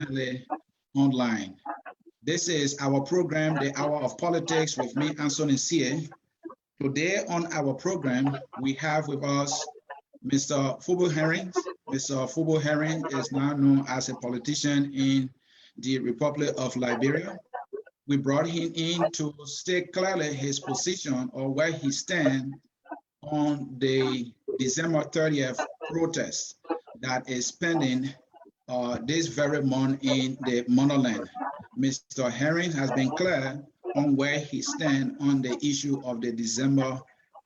recently online. This is our program, The Hour of Politics, with me, Anson Nsie. Today on our program, we have with us Mr. Fubbi Henries. Mr. Fubbi Henries is now known as a politician in the Republic of Liberia. We brought him in to state clearly his position or where he stands on the December 30th protest that is pending this very month in the motherland. Mr. Henries has been clear on where he stands on the issue of the December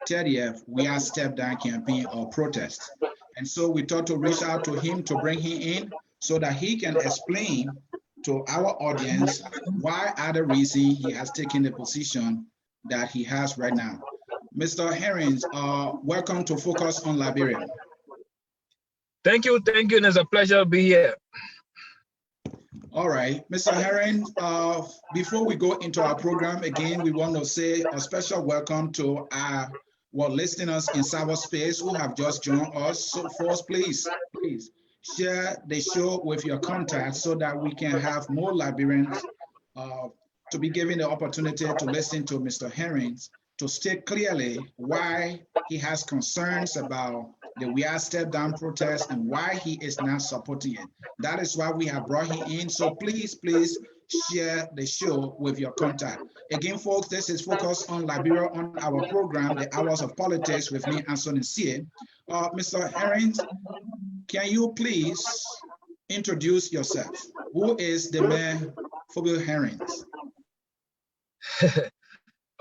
30th We Are Step Down campaign or protest. And so we thought to reach out to him to bring him in so that he can explain to our audience why are the reasons he has taken the position that he has right now. Mr. Henries, welcome to Focus on Liberia. Thank you, and it's a pleasure to be here. All right, Mr. Henries, before we go into our program, again, we want to say a special welcome to our listeners in cyberspace who have just joined us. So first, please share the show with your contacts so that we can have more Liberians to be given the opportunity to listen to Mr. Henries to state clearly why he has concerns about the We Are Step Down protest and why he is not supporting it. That is why we have brought him in. So please share the show with your contact. Again, folks, this is Focus on Liberia on our program, The Hours of Politics, with me, Anson Nsie. Mr. Henries, can you please introduce yourself? Who is the man, Fubbi Henries?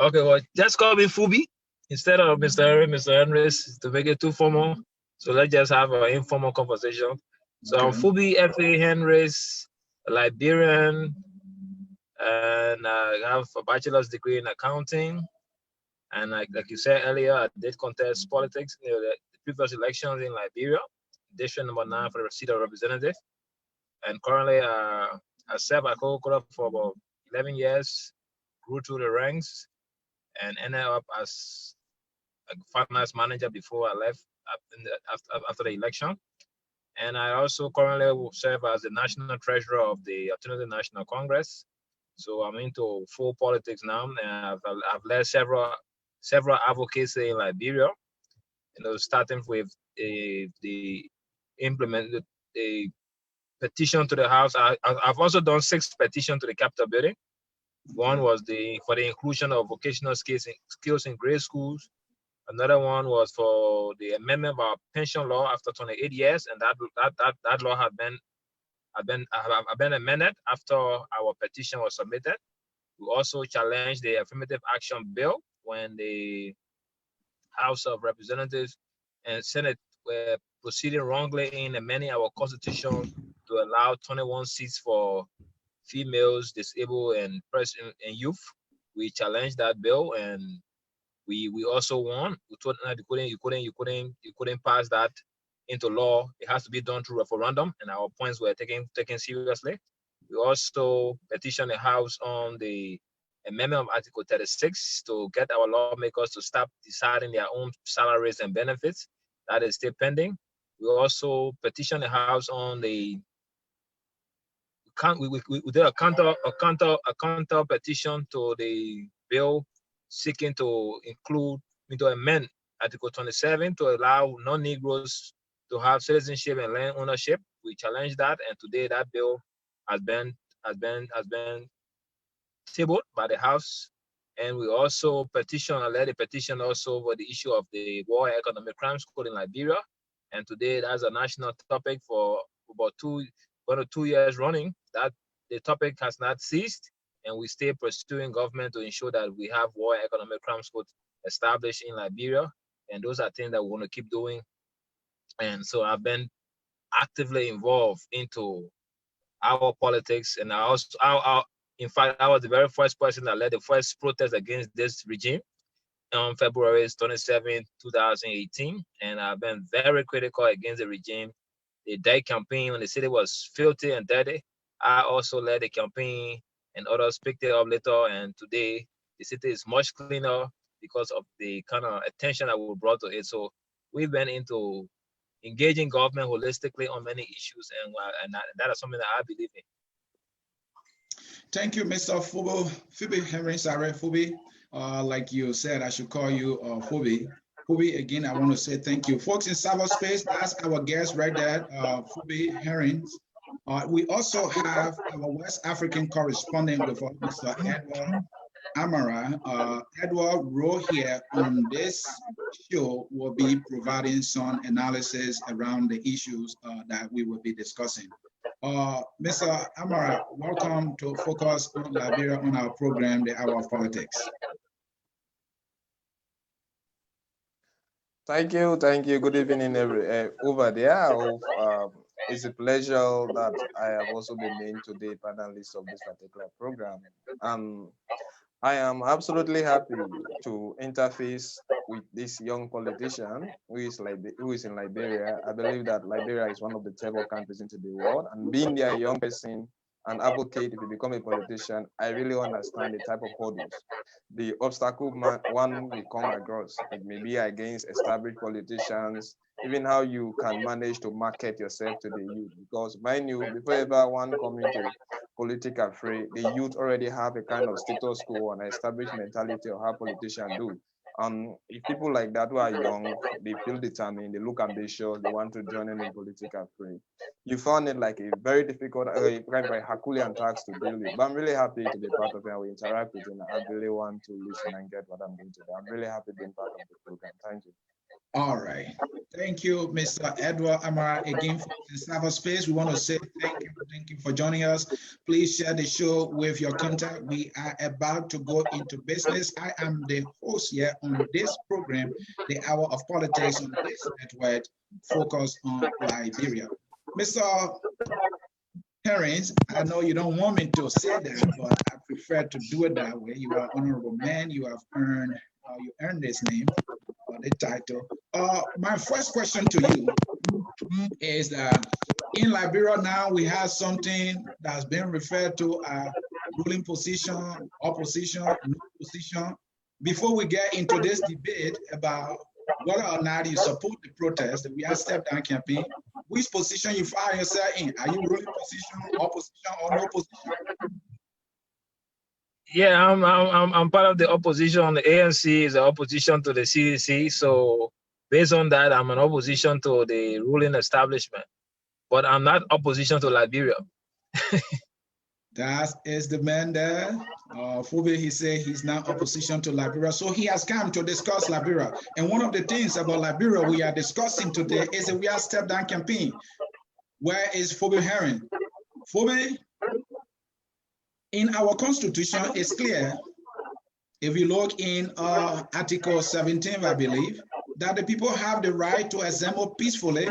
Okay, well, just call me Fubbi instead of Mr. Henries to make it too formal. So let's just have an informal conversation. So okay. I'm Fubbi Henries, a Liberian, and I have a bachelor's degree in accounting. And like you said earlier, I did contest politics in the previous elections in Liberia, district number 9 for the seat of representative. And currently, I served at Coca-Cola for about 11 years, grew through the ranks, and ended up as a finance manager before I left after the election. And I also currently serve as the national treasurer of the Alternative National Congress. So I'm into full politics now, and I've led several advocacy in Liberia. Starting with the petition to the House. I've also done 6 petitions to the Capitol building. One was for the inclusion of vocational skills in grade schools. Another one was for the amendment of our pension law after 28 years, and that law had been amended after our petition was submitted. We also challenged the affirmative action bill when the House of Representatives and Senate were proceeding wrongly in amending our constitution to allow 21 seats for females, disabled, and youth. We challenged that bill, and we also won. We told them you couldn't pass that into law. It has to be done through referendum, and our points were taken seriously. We also petitioned the House on the amendment of Article 36 to get our lawmakers to stop deciding their own salaries and benefits. That is still pending. We also petitioned the House on the we did a counter petition to the bill seeking to amend Article 27 to allow non-Negroes to have citizenship and land ownership. We challenged that, and today that bill has been tabled by the House. And we also led a petition also for the issue of the War Economic Crimes Code in Liberia. And today that's a national topic for about 2 years running. That the topic has not ceased, and we stay pursuing government to ensure that we have War Economic Crimes Code established in Liberia. And those are things that we want to keep doing. And so I've been actively involved into our politics, and in fact, I was the very first person that led the first protest against this regime on February 27, 2018. And I've been very critical against the regime. The day campaign when the city was filthy and dirty, I also led the campaign, and others picked it up later. And today, the city is much cleaner because of the kind of attention that we brought to it. So we've been into engaging government holistically on many issues, and that is something that I believe in. Thank you, Mr. Fubbi Henries. Sorry, Fubbi. Like you said, I should call you Fubbi. Fubbi, again, I want to say thank you. Folks in cyberspace, that's our guest right there, Fubbi Henries. We also have our West African correspondent with us, Mr. Edward Amara. Edward Rowe here on this show will be providing some analysis around the issues that we will be discussing. Mr. Amara, welcome to Focus on Liberia on our program, The Hour of Politics. Thank you. Good evening, over there. It's a pleasure that I have also been named today panelist of this particular program. I am absolutely happy to interface with this young politician who is in Liberia. I believe that Liberia is one of the third world countries into the world, and being there a young person, an advocate, if you become a politician, I really understand the type of hurdles, the obstacle one will come across. It may be against established politicians, even how you can manage to market yourself to the youth. Because mind you, before ever one come into political fray, the youth already have a kind of status quo and established mentality of how politicians do. If people like that who are young, they feel determined, they look ambitious, they want to join in the political fray. You found it like a very difficult, kind of Herculean task to deal with. But I'm really happy to be part of it and we interact with you. And I really want to listen and get what I'm going to do. I'm really happy being part of the program. Thank you. All right. Thank you, Mr. Edward Amara. Again, for cyberspace, we want to say thank you for joining us. Please share the show with your contact. We are about to go into business. I am the host here on this program, The Hour of Politics, on this network, Focus on Liberia. Mr. Henries, I know you don't want me to say that, but I prefer to do it that way. You are an honorable man. You have earned this name, the title. My first question to you is that in Liberia now we have something that's been referred to as ruling position, opposition, no position. Before we get into this debate about whether or not you support the protest, we have step down campaign, which position you find yourself in? Are you ruling position, opposition, or no position? Yeah, I'm part of the opposition. The ANC is the opposition to the CDC. So based on that, I'm an opposition to the ruling establishment. But I'm not opposition to Liberia. That is the man there. Fubbi, he said he's not opposition to Liberia. So he has come to discuss Liberia. And one of the things about Liberia we are discussing today is that we are step down campaign. Where is Fubbi Henries? Fubbi, in our constitution, it's clear, if you look in Article 17, I believe, that the people have the right to assemble peacefully,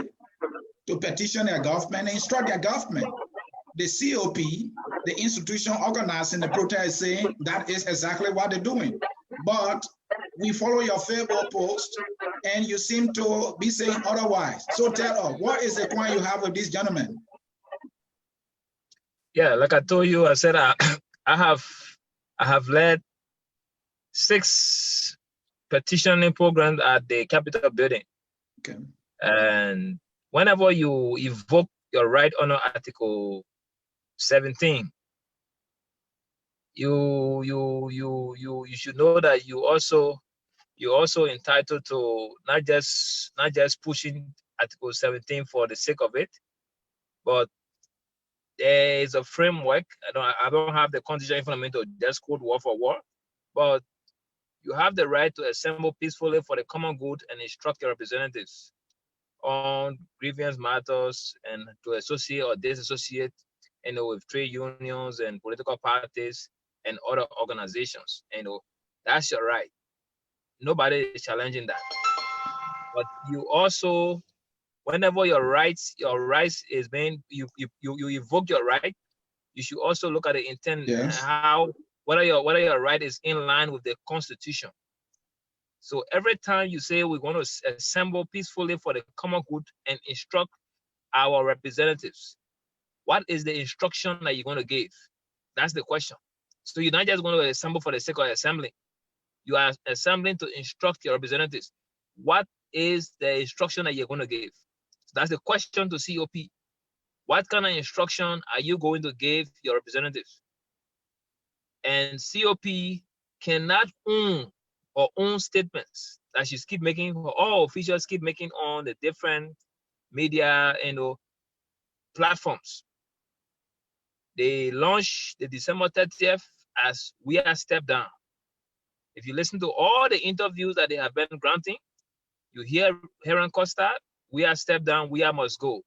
to petition their government and instruct their government. The COP, the institution organizing the protest, saying that is exactly what they're doing. But we follow your Facebook post and you seem to be saying otherwise. So tell us, what is the point you have with these gentlemen? Yeah, like I told you, I said I have led 6 petitioning programs at the Capitol building. Okay. And whenever you evoke your right under Article 17, you should know that you're also entitled to not just pushing Article 17 for the sake of it, but there is a framework. I don't have the constitution in front of me to just quote word for word, but you have the right to assemble peacefully for the common good and instruct your representatives on grievance matters and to associate or disassociate, with trade unions and political parties and other organizations. That's your right. Nobody is challenging that. But you also, whenever your rights is being, you evoke your right, you should also look at the intent. Yes. And whether your right is in line with the Constitution. So every time you say we want to assemble peacefully for the common good and instruct our representatives, what is the instruction that you're going to give? That's the question. So you're not just going to assemble for the sake of assembling. You are assembling to instruct your representatives. What is the instruction that you're going to give? So that's the question to COP. What kind of instruction are you going to give your representatives? And COP cannot own or own statements that she's keep making, or all officials keep making on the different media, platforms. They launched the December 30th as "We Are Step Down." If you listen to all the interviews that they have been granting, you hear Heron Costa, "We are step down, we are must go."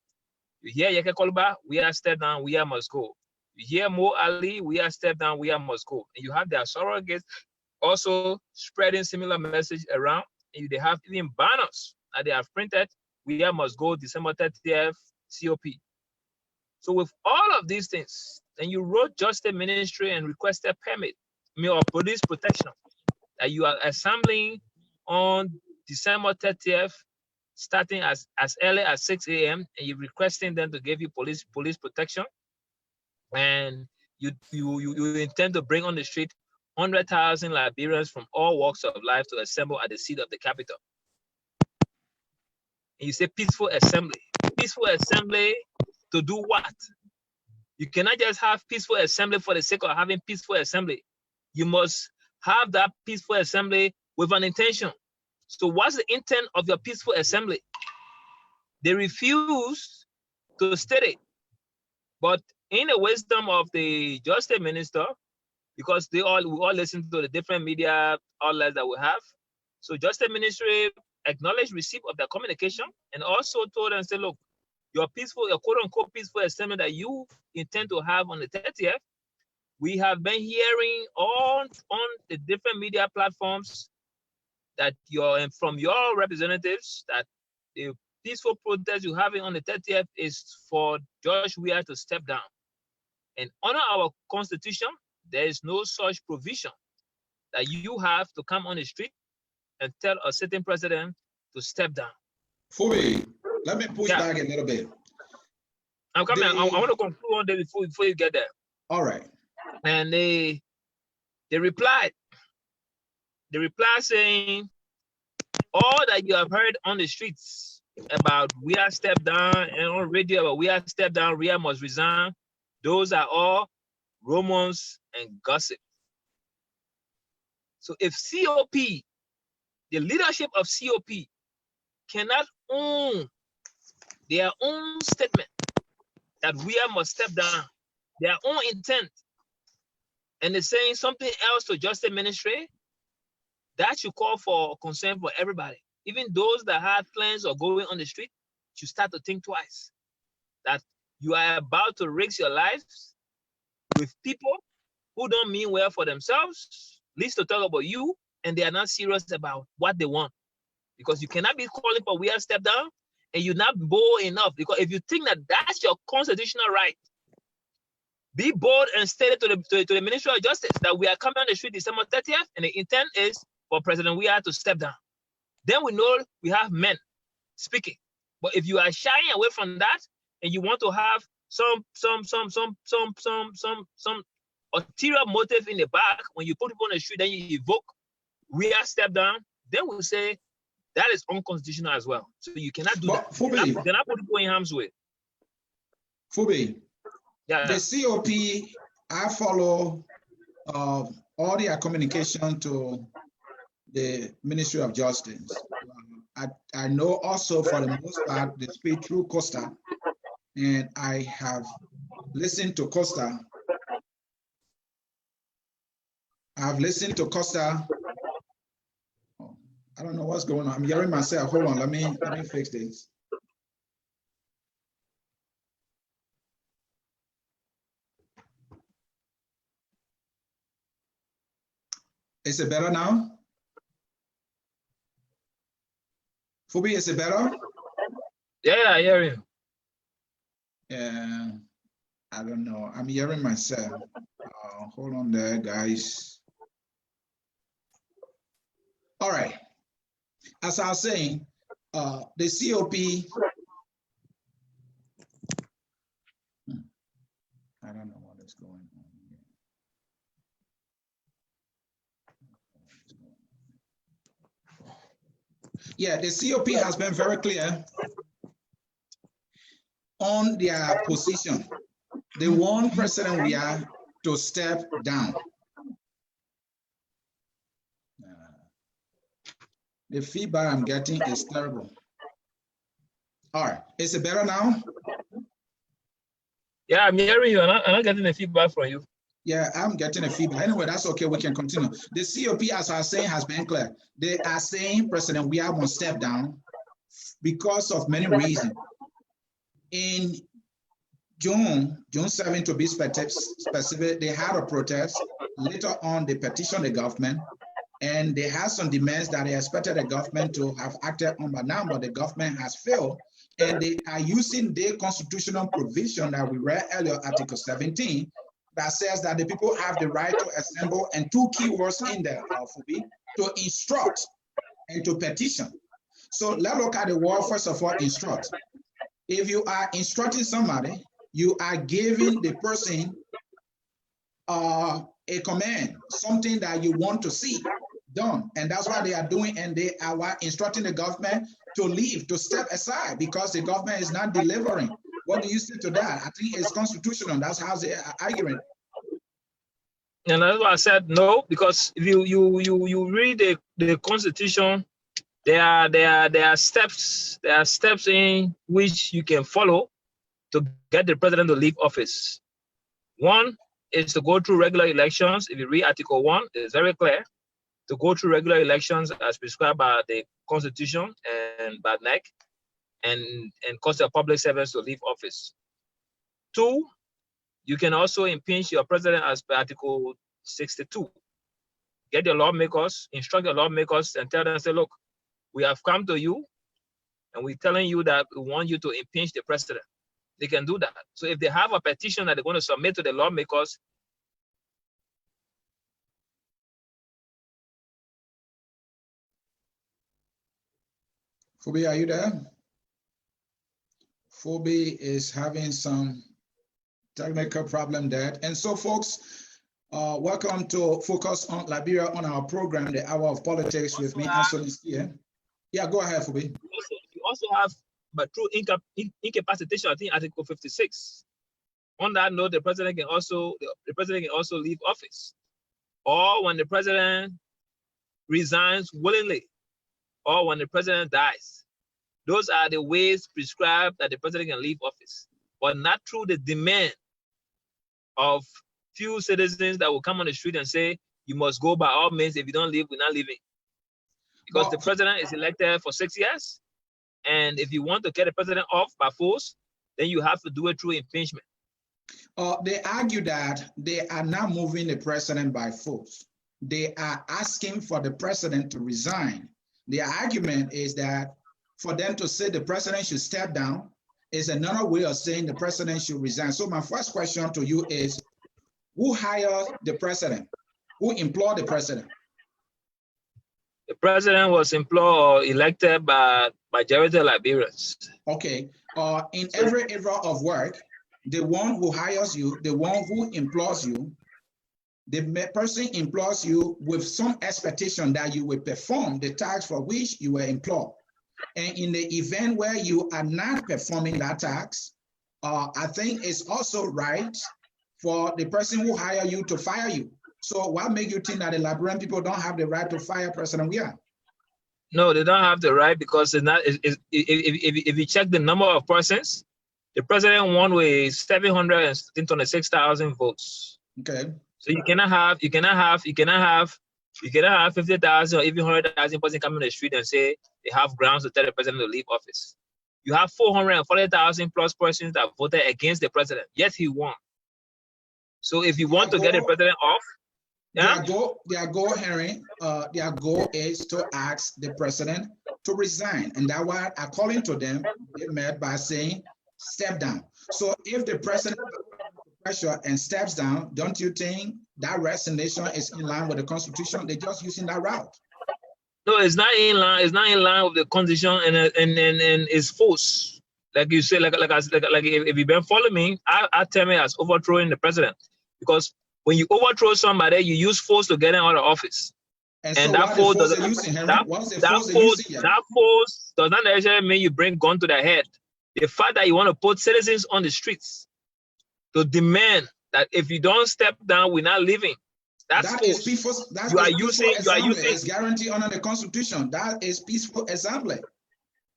You hear Yeke Kolba, "We are step down, we are must go." You hear Mo Ali, "We are step down, we are must go." And you have their surrogates also spreading similar message around. And they have even banners that they have printed, "We are must go, December 30th, COP." So with all of these things, then you wrote Justice Ministry and requested permit, or police protection, that you are assembling on December 30th, starting as early as 6 a.m. and you're requesting them to give you police protection, and you intend to bring on the street 100,000 Liberians from all walks of life to assemble at the seat of the capital. And you say peaceful assembly. Peaceful assembly to do what? You cannot just have peaceful assembly for the sake of having peaceful assembly. You must have that peaceful assembly with an intention. So what's the intent of your peaceful assembly? They refuse to state it. But in the wisdom of the Justice Minister, because we all listen to the different media outlets that we have, so Justice Ministry acknowledged receipt of the communication and also told them, say, look, your quote-unquote peaceful assembly that you intend to have on the 30th, we have been hearing on the different media platforms that from your representatives that the peaceful protest you have on the 30th is for Judge Weah to step down. And under our constitution, there is no such provision that you have to come on the street and tell a sitting president to step down. Fubbi, let me push back a little bit. I'm coming. I want to conclude on that before you get there. All right. And they replied. They replied saying, all that you have heard on the streets about "We are step down" and on radio about "We are step down, Weah must resign," those are all rumors and gossip. So if COP, the leadership of COP, cannot own their own statement that Weah must step down, their own intent, and they're saying something else to Justice Ministry, that should call for concern for everybody. Even those that have plans of going on the street should start to think twice that you are about to risk your lives with people who don't mean well for themselves, least to talk about you, and they are not serious about what they want. Because you cannot be calling for Weah step down and you're not bold enough. Because if you think that that's your constitutional right, be bold and state it to the Ministry of Justice that we are coming on the street December 30th and the intent is for President Weah to step down. Then we know we have men speaking. But if you are shying away from that and you want to have some ulterior motive in the back, when you put people on the street, then you evoke Weah step down, then we'll say that is unconstitutional as well. So you cannot do that. Fubbi, They're not putting people in harm's way. Fubbi, Yeah. the COP, I follow all their communication to the Ministry of Justice. I know also for the most part they speak through Costa, and I have listened to Costa. I've listened to Costa. Oh, I don't know what's going on. I'm hearing myself. Hold on, let me fix this. Is it better now? Fubbi, is it better? Yeah, I hear you. Yeah, I don't know. I'm hearing myself. Hold on there, guys. All right. As I was saying, the COP, I don't know what is going on here. Yeah, the COP has been very clear on their position. They want President Weah to step down. The feedback I'm getting is terrible. All right, is it better now? Yeah, I'm hearing you. I'm not getting the feedback from you. Yeah, I'm getting a feedback. Anyway, that's okay. We can continue. The COP, as I was saying, has been clear. They are saying President we have one step down because of many reasons. In June 7 to be specific, they had a protest. Later on, they petitioned the government, and they had some demands that they expected the government to have acted on by now, but the government has failed. And they are using their constitutional provision that we read earlier, Article 17, that says that the people have the right to assemble, and two keywords in there, Fubbi, to instruct and to petition. So let's look at the word, first of all, instruct. If you are instructing somebody, you are giving the person a command, something that you want to see done. And that's what they are doing. And they are instructing the government to leave, to step aside, because the government is not delivering. What do you say to that? I think it's constitutional. That's how they are arguing. And that's why I said no, because if you read the Constitution, there are steps in which you can follow to get the president to leave office. One is to go through regular elections. If you read Article 1, it's very clear to go through regular elections as prescribed by the Constitution and by NEC, and cause the public servants to leave office. 2, you can also impeach your president as per Article 62. Get your lawmakers, instruct your lawmakers, and tell them, say, look, we have come to you, and we're telling you that we want you to impeach the president. They can do that. So if they have a petition that they're going to submit to the lawmakers, Fubbi, are you there? Fubbi is having some technical problem there. And so, folks, welcome to Focus on Liberia on our program, The Hour of Politics with me, Anthony here. Yeah, go ahead, Fubbi. You also have, but through incapacitation, I think Article 56. On that note, the president can also leave office, or when the president resigns willingly, or when the president dies. Those are the ways prescribed that the president can leave office, but not through the demand of few citizens that will come on the street and say, you must go by all means. If you don't leave, we're not leaving. Because the president is elected for 6 years. And if you want to get the president off by force, then you have to do it through impeachment. They argue that they are not moving the president by force. They are asking for the president to resign. Their argument is that for them to say the president should step down is another way of saying the president should resign. So my first question to you is, who hired the president? Who employed the president? The president was employed or elected by majority of Liberians. Okay. In every area of work, the one who hires you, the one who employs you, the person employs you with some expectation that you will perform the task for which you were employed. And in the event where you are not performing that task, I think it's also right for the person who hired you to fire you. So what makes you think that the Liberian people don't have the right to fire President Weah? No, they don't have the right, because it's not. If you check the number of persons, the president won with 726,000 votes. Okay. So you cannot have 50,000 or even 100,000 persons coming on the street and say they have grounds to tell the president to leave office. You have 440,000 plus persons that voted against the president, yet he won. So if you want to get the president off, their goal, Henry, their goal is to ask the president to resign. And that's why, according to them, they met by saying, step down. So if the president pressure and steps down, don't you think that resignation is in line with the Constitution? They're just using that route. No, it's not in line. It's not in line with the Constitution, and it's false. Like you say, like if you've been following me, I tell me as overthrowing the president, because when you overthrow somebody, you use force to get him out of office. And so that force does not necessarily mean you bring gun to their head. The fact that you want to put citizens on the streets to demand that if you don't step down, we're not leaving. That is peaceful. That you are is using. peaceful assembly. It's guaranteed under the Constitution. That is peaceful assembly.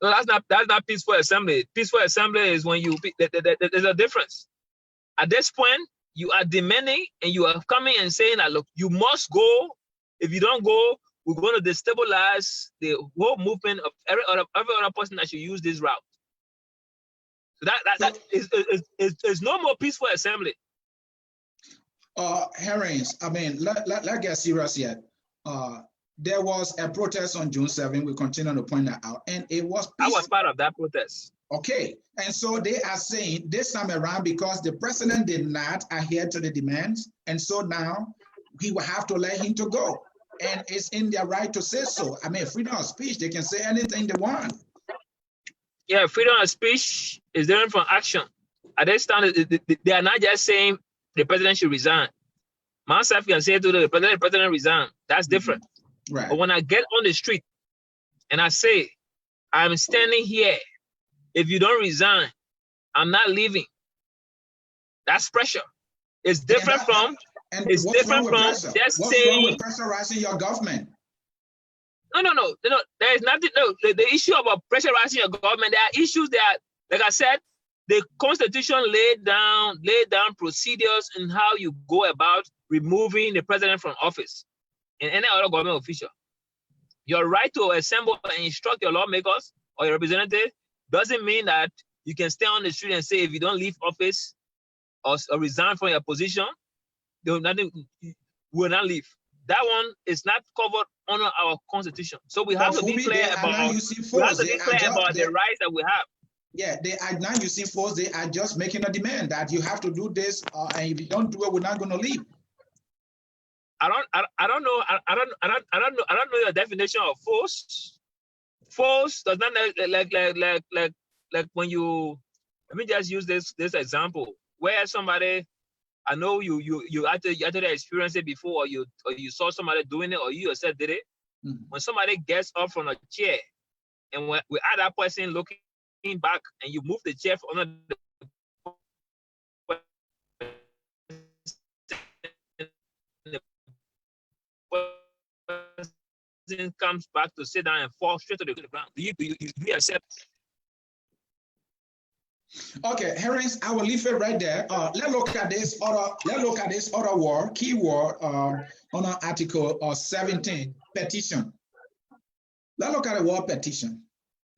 No, that's not peaceful assembly. Peaceful assembly is when you. There's a difference. At this point, you are demanding and you are coming and saying that, look, you must go. If you don't go, we're going to destabilize the whole movement of every other person that should use this route. So that is no more peaceful assembly. Henries, I mean, let's get serious here. There was a protest on June 7. We continue to point that out, and it was peaceful. I was part of that protest. Okay, and so they are saying this time around, because the president did not adhere to the demands, and so now he will have to let him to go, and it's in their right to say so. I mean, freedom of speech, they can say anything they want. Yeah, freedom of speech is different from action. At this time, they are not just saying the president should resign. Myself can say to the president resign. That's different. Right. But when I get on the street and I say, I'm standing here, if you don't resign, I'm not leaving. That's pressure. It's different from just saying. What's wrong with pressurizing your government? No. There is nothing. No, the issue about pressurizing your government, there are issues that, like I said, the Constitution laid down procedures in how you go about removing the president from office and any other government official. Your right to assemble and instruct your lawmakers or your representative doesn't mean that you can stay on the street and say, if you don't leave office or resign from your position, will not leave. That one is not covered under our Constitution. So we have to be clear about the rights that we have. Yeah, they are not using force. They are just making a demand that you have to do this, and if you don't do it, we're not going to leave. I don't know your definition of force. Force does not like when you. Let me just use this example where somebody. I know you actually experienced it before, or you saw somebody doing it, or you yourself did it. Mm-hmm. When somebody gets up from a chair, and we add that person looking back, and you move the chair under the person comes back to sit down and fall straight to the ground. Do you accept? Okay, Henries, I will leave it right there. Let's look at this other word, keyword on our article 17, petition. Let's look at the word petition.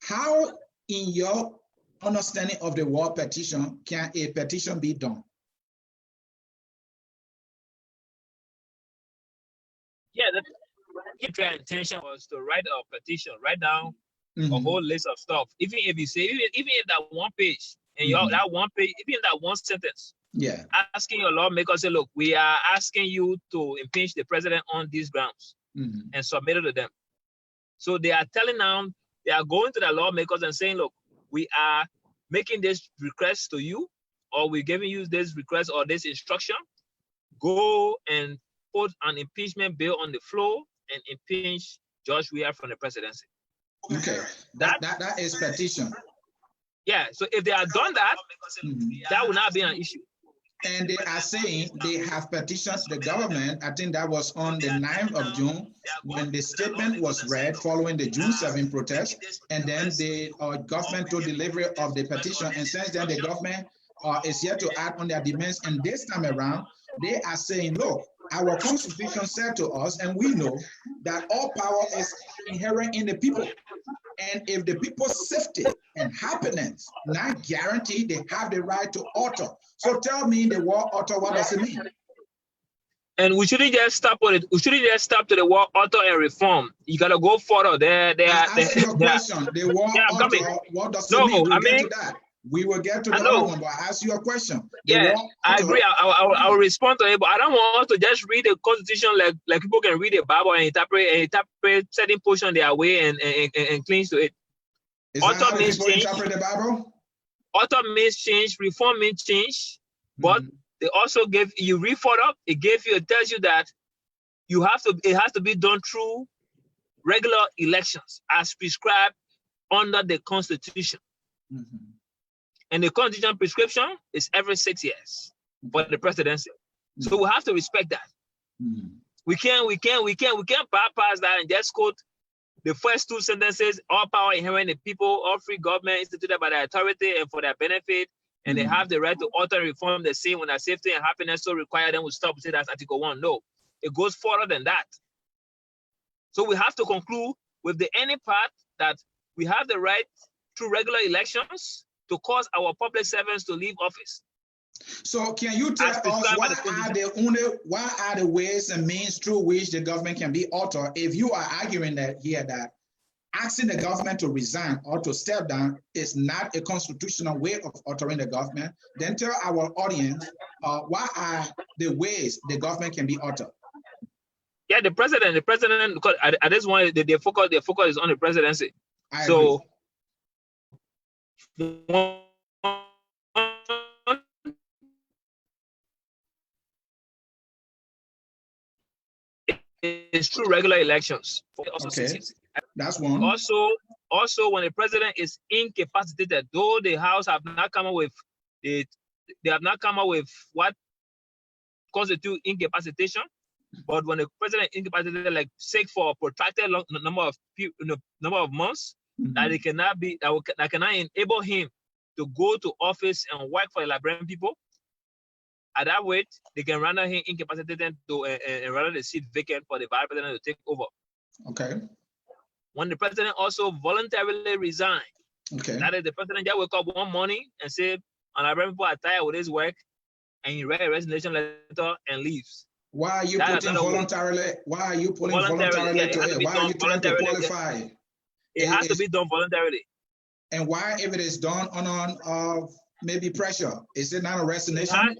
How, in your understanding of the word petition, can a petition be done? Yeah, the intention was to write a petition, write down a whole list of stuff. Even if that one page, and that one page, even that one sentence, asking your lawmaker, say, look, we are asking you to impeach the president on these grounds, and submit it to them. So they are telling them, they are going to the lawmakers and saying, look, we are making this request to you, or we're giving you this request or this instruction. Go and put an impeachment bill on the floor and impeach George Weah from the presidency. Okay, that is petition. Yeah, so if they had done that, that would not be an issue. And they are saying they have petitioned the government. I think that was on the 9th of June when the statement was read following the June 7 protest. And then the government took delivery of the petition. And since then, the government is yet to act on their demands. And this time around, they are saying, look, our Constitution said to us, and we know that all power is inherent in the people. And if the people's safety and happiness not guaranteed, they have the right to alter. So tell me the word alter, what does it mean? And we shouldn't just stop with it. We shouldn't just stop to the word alter and reform. You gotta go further. Ask your question. The word alter, what does it mean? We'll get to that. We will get to the other one, but I ask you a question. I agree. I will respond to it, but I don't want to just read the Constitution like people can read the Bible and interpret certain portion their way and cling to it. Is that how people interpret the Bible? Alter means change, reform means change, but they also give you read further. It tells you that it has to be done through regular elections as prescribed under the Constitution. And the Constitution prescription is every 6 years for the presidency. So we have to respect that. We can't bypass that and just quote the first two sentences: all power inherent in the people, all free government instituted by the authority and for their benefit, and they have the right to alter and reform the same when their safety and happiness so require them. We stop say that's Article 1. No, it goes further than that. So we have to conclude with the any part that we have the right through regular elections to cause our public servants to leave office. So can you tell us what are the ways and means through which the government can be altered? If you are arguing that here that asking the government to resign or to step down is not a constitutional way of altering the government, then tell our audience what are the ways the government can be altered. Yeah, the president, because at this one, the focus is on the presidency. I agree. It's through regular elections. Okay, that's one. Also, when the president is incapacitated, though the House have not come up with they have not come up with what constitutes incapacitation, but when the president is incapacitated, like sick for a protracted number of months, that it cannot be that cannot enable him to go to office and work for the Liberian people. At that rate, they can render him incapacitated to and render the seat vacant for the vice president to take over. Okay. When the president also voluntarily resigns, that is, the president just wake up one morning and say, "Liberian people are tired with his work," and he write a resignation letter and leaves. Why are you putting voluntarily? Why are you putting voluntarily to it? Why are you trying to qualify it? It has to be done voluntarily. And why, if it is done on maybe pressure, is it not a resignation?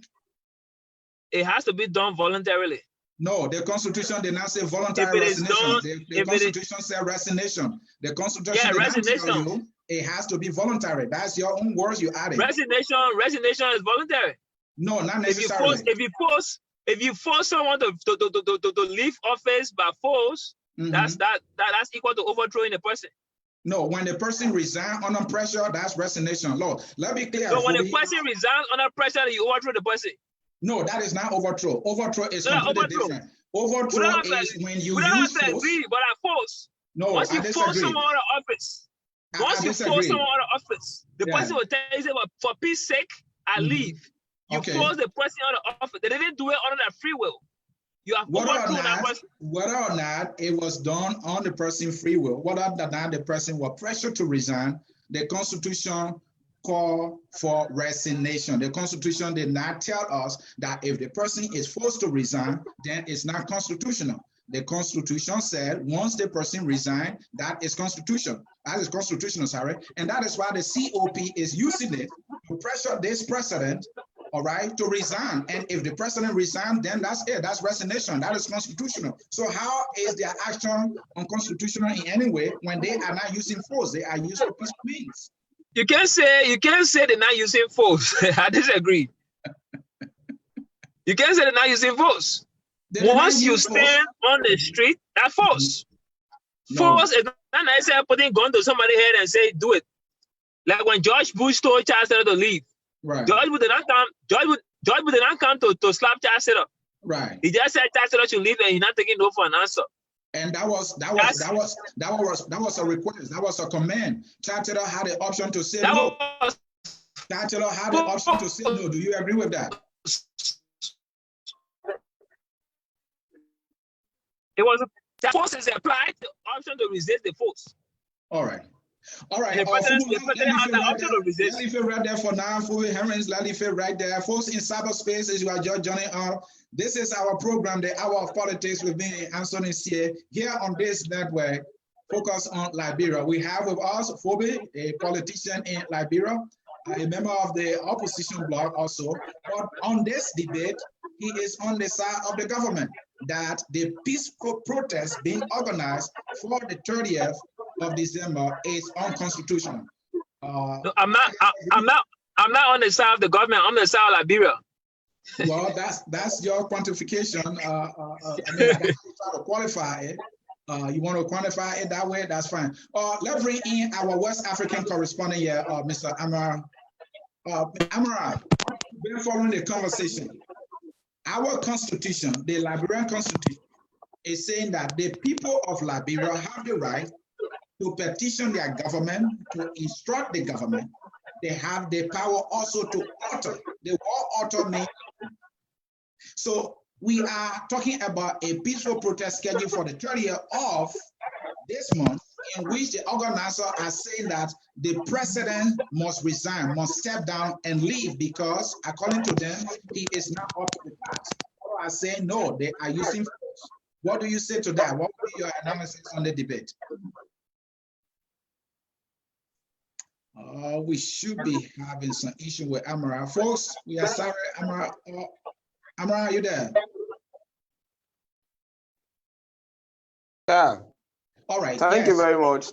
It has to be done voluntarily. No, the Constitution did not say voluntary resignation. The Constitution said resignation. The Constitution did not tell you it has to be voluntary. That's your own words you added. Resignation is voluntary. No, not necessarily. If you force someone to leave office by force, that's equal to overthrowing the person. No, when the person resigns under pressure, that's resignation. Lord, let me be clear. So when the person resigns under pressure, you overthrow the person. No, that is not overthrow. Overthrow is completely different. Overthrow is when you use force. Agree, but I force. No, once you force someone out of office, the person will tell you, for peace sake, I leave. You force the person out of office. They didn't do it under their free will. You have overthrown that person. Whether or not it was done on the person's free will, whether or not the person was pressured to resign, the Constitution call for resignation. The Constitution did not tell us that if the person is forced to resign, then it's not constitutional. The Constitution said once the person resigns, that is constitutional. That is constitutional, sorry. And that is why the COP is using it to pressure this president, all right, to resign. And if the president resigns, then that's it. That's resignation. That is constitutional. So how is their action unconstitutional in any way when they are not using force? They are using peaceful means. You can't say they're not using force. I disagree. You can't say they're not using force. Once you stand on the street, that's force. Force is not necessarily putting gun to somebody's head and say, do it. Like when George Bush told Charles Taylor to leave. Right. George Bush did not come to slap Charles Taylor. Right. He just said Charles Taylor should leave and he's not taking no for an answer. And that was a request. That was a command. Charles Taylor had the option to say no. Charles Taylor had the option to say no. Do you agree with that? It was the force is applied, the option to resist the force. All right. All right. The president has the option to resist. Let me feel right there for now. Fubbi Henries, let me feel right there. Folks in cyberspace, as you are just joining us, this is our program, The Hour of Politics with me, Anthony Cyr, here on this network, focus on Liberia. We have with us Fubbi, a politician in Liberia, a member of the opposition bloc also. But on this debate, he is on the side of the government, that the peaceful protest being organized for the 30th of December is unconstitutional. No, I'm not on the side of the government. I'm on the side of Liberia. Well, that's your quantification. I mean, I try to qualify it. You want to quantify it that way? That's fine. Let's bring in our West African correspondent here, Mr. Amara. Amara, been following the conversation. Our constitution, the Liberian constitution, is saying that the people of Liberia have the right to petition their government, to instruct the government. They have the power also to alter. The word alter means. So we are talking about a peaceful protest scheduled for the 30th of this month, in which the organizers are saying that the president must resign, must step down and leave, because according to them, he is not up to the task. People are saying no, they are using force. What do you say to that? What would be your analysis on the debate? We should be having some issue with Amara. Folks, we are sorry, Amara. Amara, are you there? Yeah. All right. Thank you very much.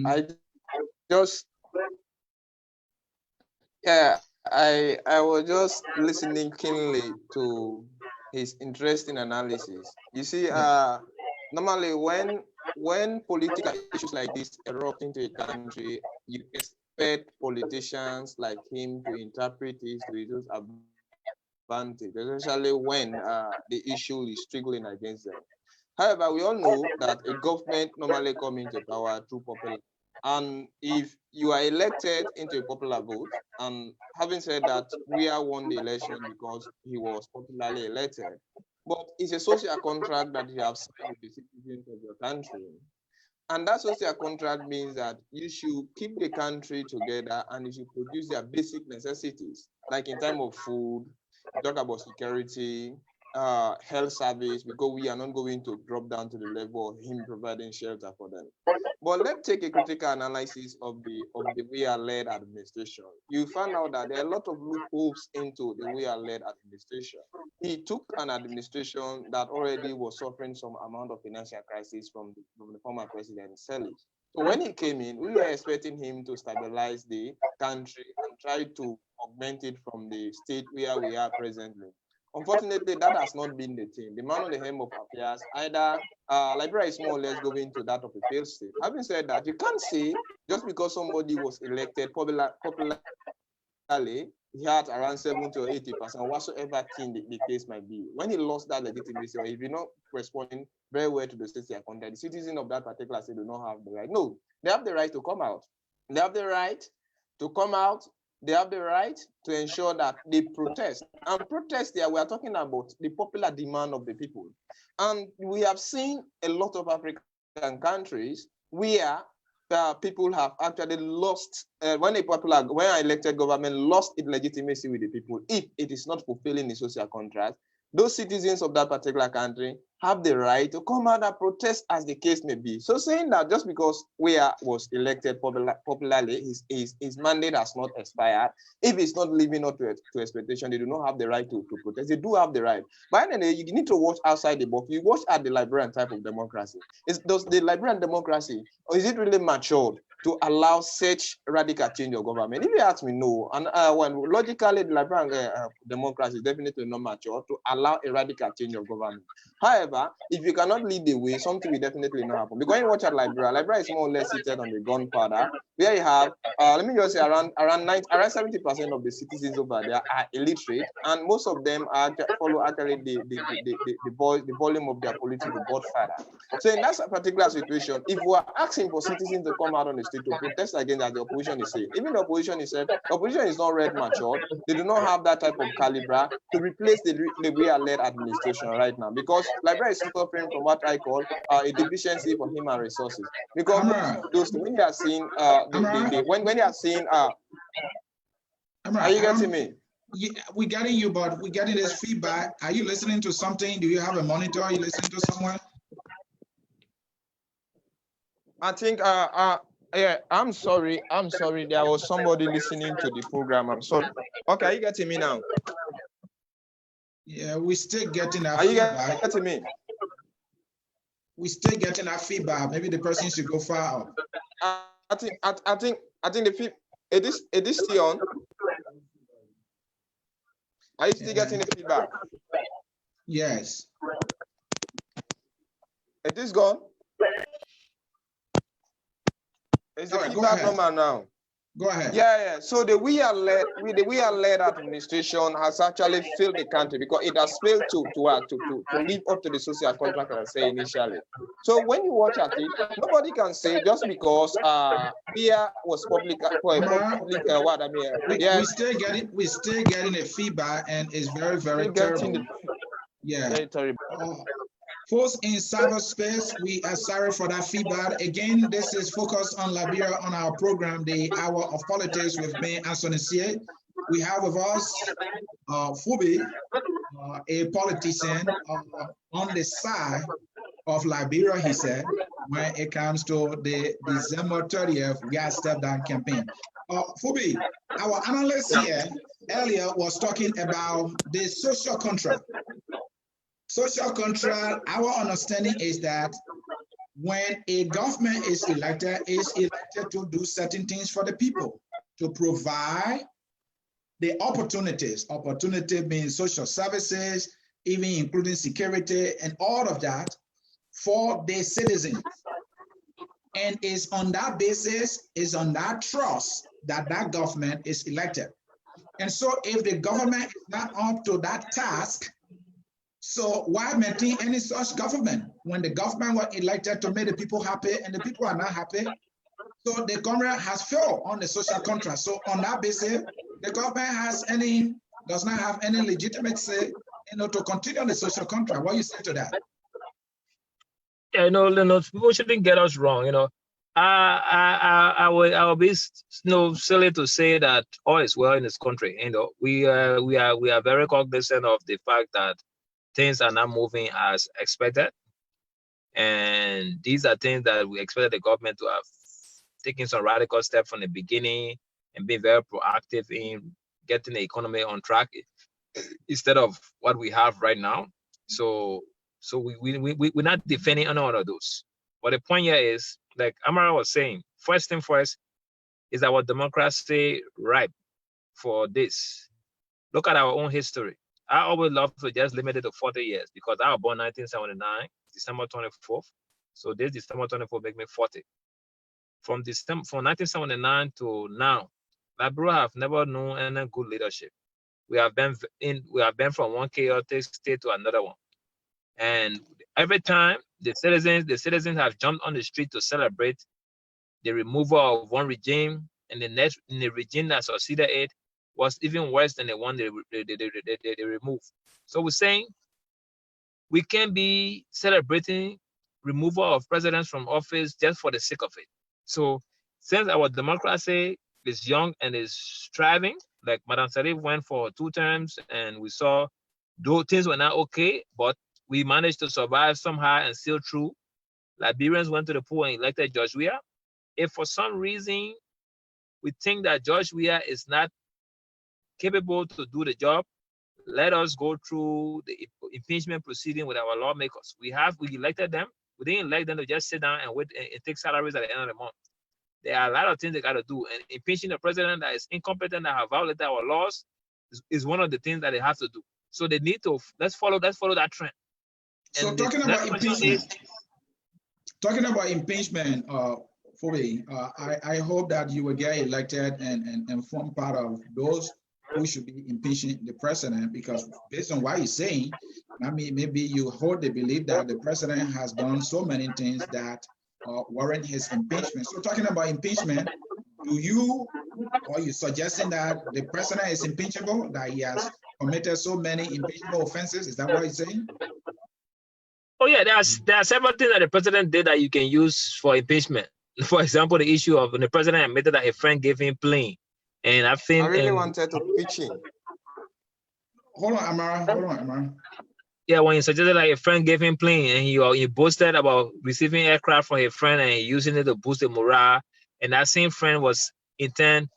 I just, I was just listening keenly to his interesting analysis. You see, normally when political issues like this erupt into a country, you expect politicians like him to interpret it to his advantage, especially when the issue is struggling against them. However, we all know that a government normally comes into power through popular. And if you are elected into a popular vote, and having said that, we are won the election because he was popularly elected, but it's a social contract that you have signed with the citizens of your country. And that social contract means that you should keep the country together and you should produce their basic necessities, like in time of food, talk about security, health service, because we are not going to drop down to the level of him providing shelter for them. But let's take a critical analysis of the we-are-led administration. You find out that there are a lot of loopholes into the we-are-led administration. He took an administration that already was suffering some amount of financial crisis from the former president, Selig. So when he came in, we were expecting him to stabilize the country and try to augment it from the state where we are presently. Unfortunately, that has not been the thing. The man on the helm of affairs, either Liberia is more or less going to that of a failed state. Having said that, you can't say just because somebody was elected popularly, he had around 70 or 80%, whatsoever thing the case might be. When he lost that legitimacy, or if you're not responding very well to the state content, the citizens of that particular state do not have the right. No, they have the right to come out. They have the right to come out. They have the right to ensure that they protest. And protest there, we are talking about the popular demand of the people. And we have seen a lot of African countries where people have actually lost, when an elected government lost its legitimacy with the people, if it is not fulfilling the social contract, those citizens of that particular country have the right to come out and protest as the case may be. So saying that just because Weah was elected popularly, his mandate has not expired. If it's not living up to expectation, they do not have the right to protest. They do have the right. But anyway, you need to watch outside the box. You watch at the Liberian type of democracy. Does the Liberian democracy, or is it really matured to allow such radical change of government? If you ask me, no. And when logically, the Liberian democracy is definitely not mature to allow a radical change of government. However, if you cannot lead the way, something will definitely not happen. Because when you watch at Liberia is more or less seated on the gunpowder, where you have, let me just say, around 70% of the citizens over there are illiterate, and most of them follow actually the volume of their political godfather. So in that particular situation, if we are asking for citizens to come out on the street to protest against that, the opposition is saying, even the opposition is saying, the opposition is not red matured, they do not have that type of caliber to replace the we-are-led administration right now, because Liberia is suffering from what I call a deficiency for human resources. Because those, when you are seeing when you are seeing are you getting me? Yeah, we're getting you, but we're getting this feedback. Are you listening to something? Do you have a monitor? Are you listening to someone? I think yeah, I'm sorry. There was somebody listening to the program. I'm sorry. Okay, are you getting me now? Yeah, we still getting that feedback. Are you getting me? We still getting that feedback. Maybe the person should go far up. I think the feedback. It is still on. Are you still getting the feedback? Yes. It is gone. Is the feedback normal now? Go ahead. Yeah. So the we are led administration has actually failed the country because it has failed to live up to the social contract I say initially. So when you watch at it, nobody can say just because beer was public We yes. still getting a feedback, and it's very, very terrible. Yeah. Very terrible. Folks in cyberspace, we are sorry for that feedback. Again, this is focused on Liberia on our program, the Hour of Politics with me, Anthony Sie. We have with us Fubbi, a politician on the side of Liberia, he said, when it comes to the December 30th gas step down campaign. Fubbi, our analyst here earlier was talking about the social contract. Social contract, our understanding is that when a government is elected to do certain things for the people, to provide the opportunities, opportunity being social services, even including security and all of that for the citizens. And it's on that basis, is on that trust that that government is elected. And so if the government is not up to that task, so why maintain any such government when the government was elected to make the people happy and the people are not happy? So the government has failed on the social contract. So on that basis, the government does not have any legitimacy, to continue on the social contract. What do you say to that? Yeah, people shouldn't get us wrong. I will be silly to say that all is well in this country. We are very cognizant of the fact that things are not moving as expected, and these are things that we expected the government to have taken some radical steps from the beginning and being very proactive in getting the economy on track instead of what we have right now. So we're not defending any one of those. But the point here is, like Amara was saying, first thing first, is our democracy ripe for this? Look at our own history. I always love to just limit it to 40 years because I was born 1979, December 24th. So this December 24th make me 40. From 1979 to now, Liberia have never known any good leadership. We have been from one chaotic state to another one. And every time the citizens have jumped on the street to celebrate the removal of one regime, and the regime that succeeded it was even worse than the one they removed. So we're saying we can't be celebrating removal of presidents from office just for the sake of it. So since our democracy is young and is striving, like Madam Sarif went for 2 terms and we saw though things were not okay, but we managed to survive somehow and still through. Liberians went to the poll and elected George Weah. If for some reason we think that George Weah is not capable to do the job, let us go through the impeachment proceeding with our lawmakers. We elected them. We didn't elect them to just sit down and wait and take salaries at the end of the month. There are a lot of things they got to do, and impeaching the president that is incompetent, that have violated our laws, is one of the things that they have to do. So they need to let's follow that trend. So and talking about impeachment, Fubbi, I hope that you will get elected and form part of those who should be impeaching the president, because based on what you're saying, I mean, maybe you hold the belief that the president has done so many things that warrant his impeachment. So talking about impeachment, are you suggesting that the president is impeachable, that he has committed so many impeachable offenses? Is that what you're saying? Oh yeah, there are several things that the president did that you can use for impeachment. For example, the issue of when the president admitted that a friend gave him plane. And I really wanted to pitch in. Hold on, Amara. Yeah, when he suggested that a friend gave him plane, and he boasted about receiving aircraft from a friend and using it to boost the morale. And that same friend was in turn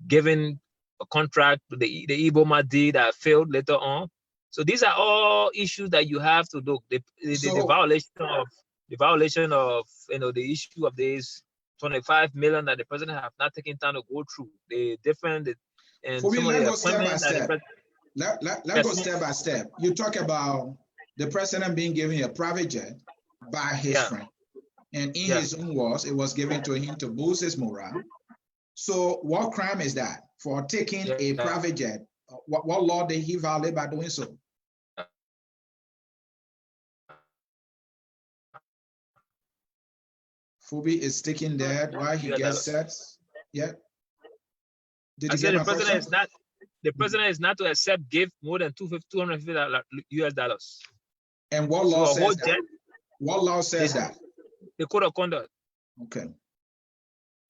given a contract to the Igbo Madi that failed later on. So these are all issues that you have to look. The violation of the issue of this 25 million that the president have not taken time to go through. The different and let's go step by step. Let's go step by step. You talk about the president being given a private jet by his friend, and in his own words, it was given to him to boost his morale. So what crime is that for taking a private jet? What law did he violate by doing so? Fubbi is sticking there while he gets set. Yeah. Did I you said get the my president question? is not. The president is not to accept gift more than $250 US dollars. And what law So a whole says that? jet, What law says that? the code of conduct. Okay.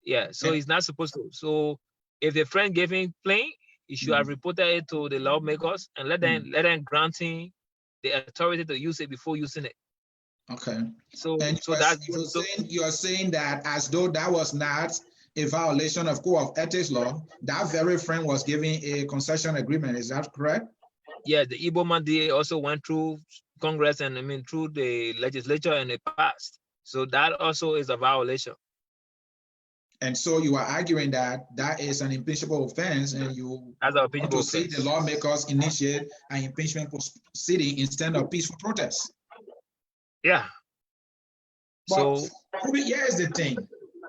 Yeah, so he's not supposed to. So if the friend gave him plane, he should have reported it to the lawmakers and let them grant him the authority to use it before using it. Okay. So and so you are saying that as though that was not a violation of code of ethics law, that very friend was giving a concession agreement. Is that correct? Yeah, the Igbo man also went through Congress and through the legislature and it passed. So that also is a violation. And so you are arguing that that is an impeachable offense, and you want to see the lawmakers initiate an impeachment proceeding instead of peaceful protests. Yeah. But here is the thing.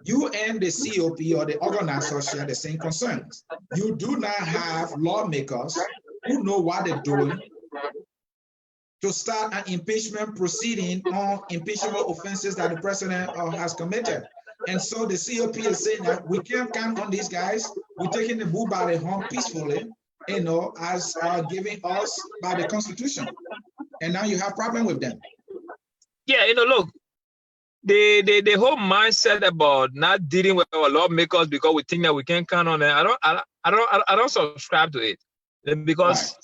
You and the COP or the organizer share the same concerns. You do not have lawmakers who know what they're doing to start an impeachment proceeding on impeachable offenses that the president has committed. And so the COP is saying that we can't count on these guys. We're taking the bull by the horn peacefully, as given us by the Constitution. And now you have problem with them. Yeah, look, the whole mindset about not dealing with our lawmakers because we think that we can't count on them. I don't subscribe to it, because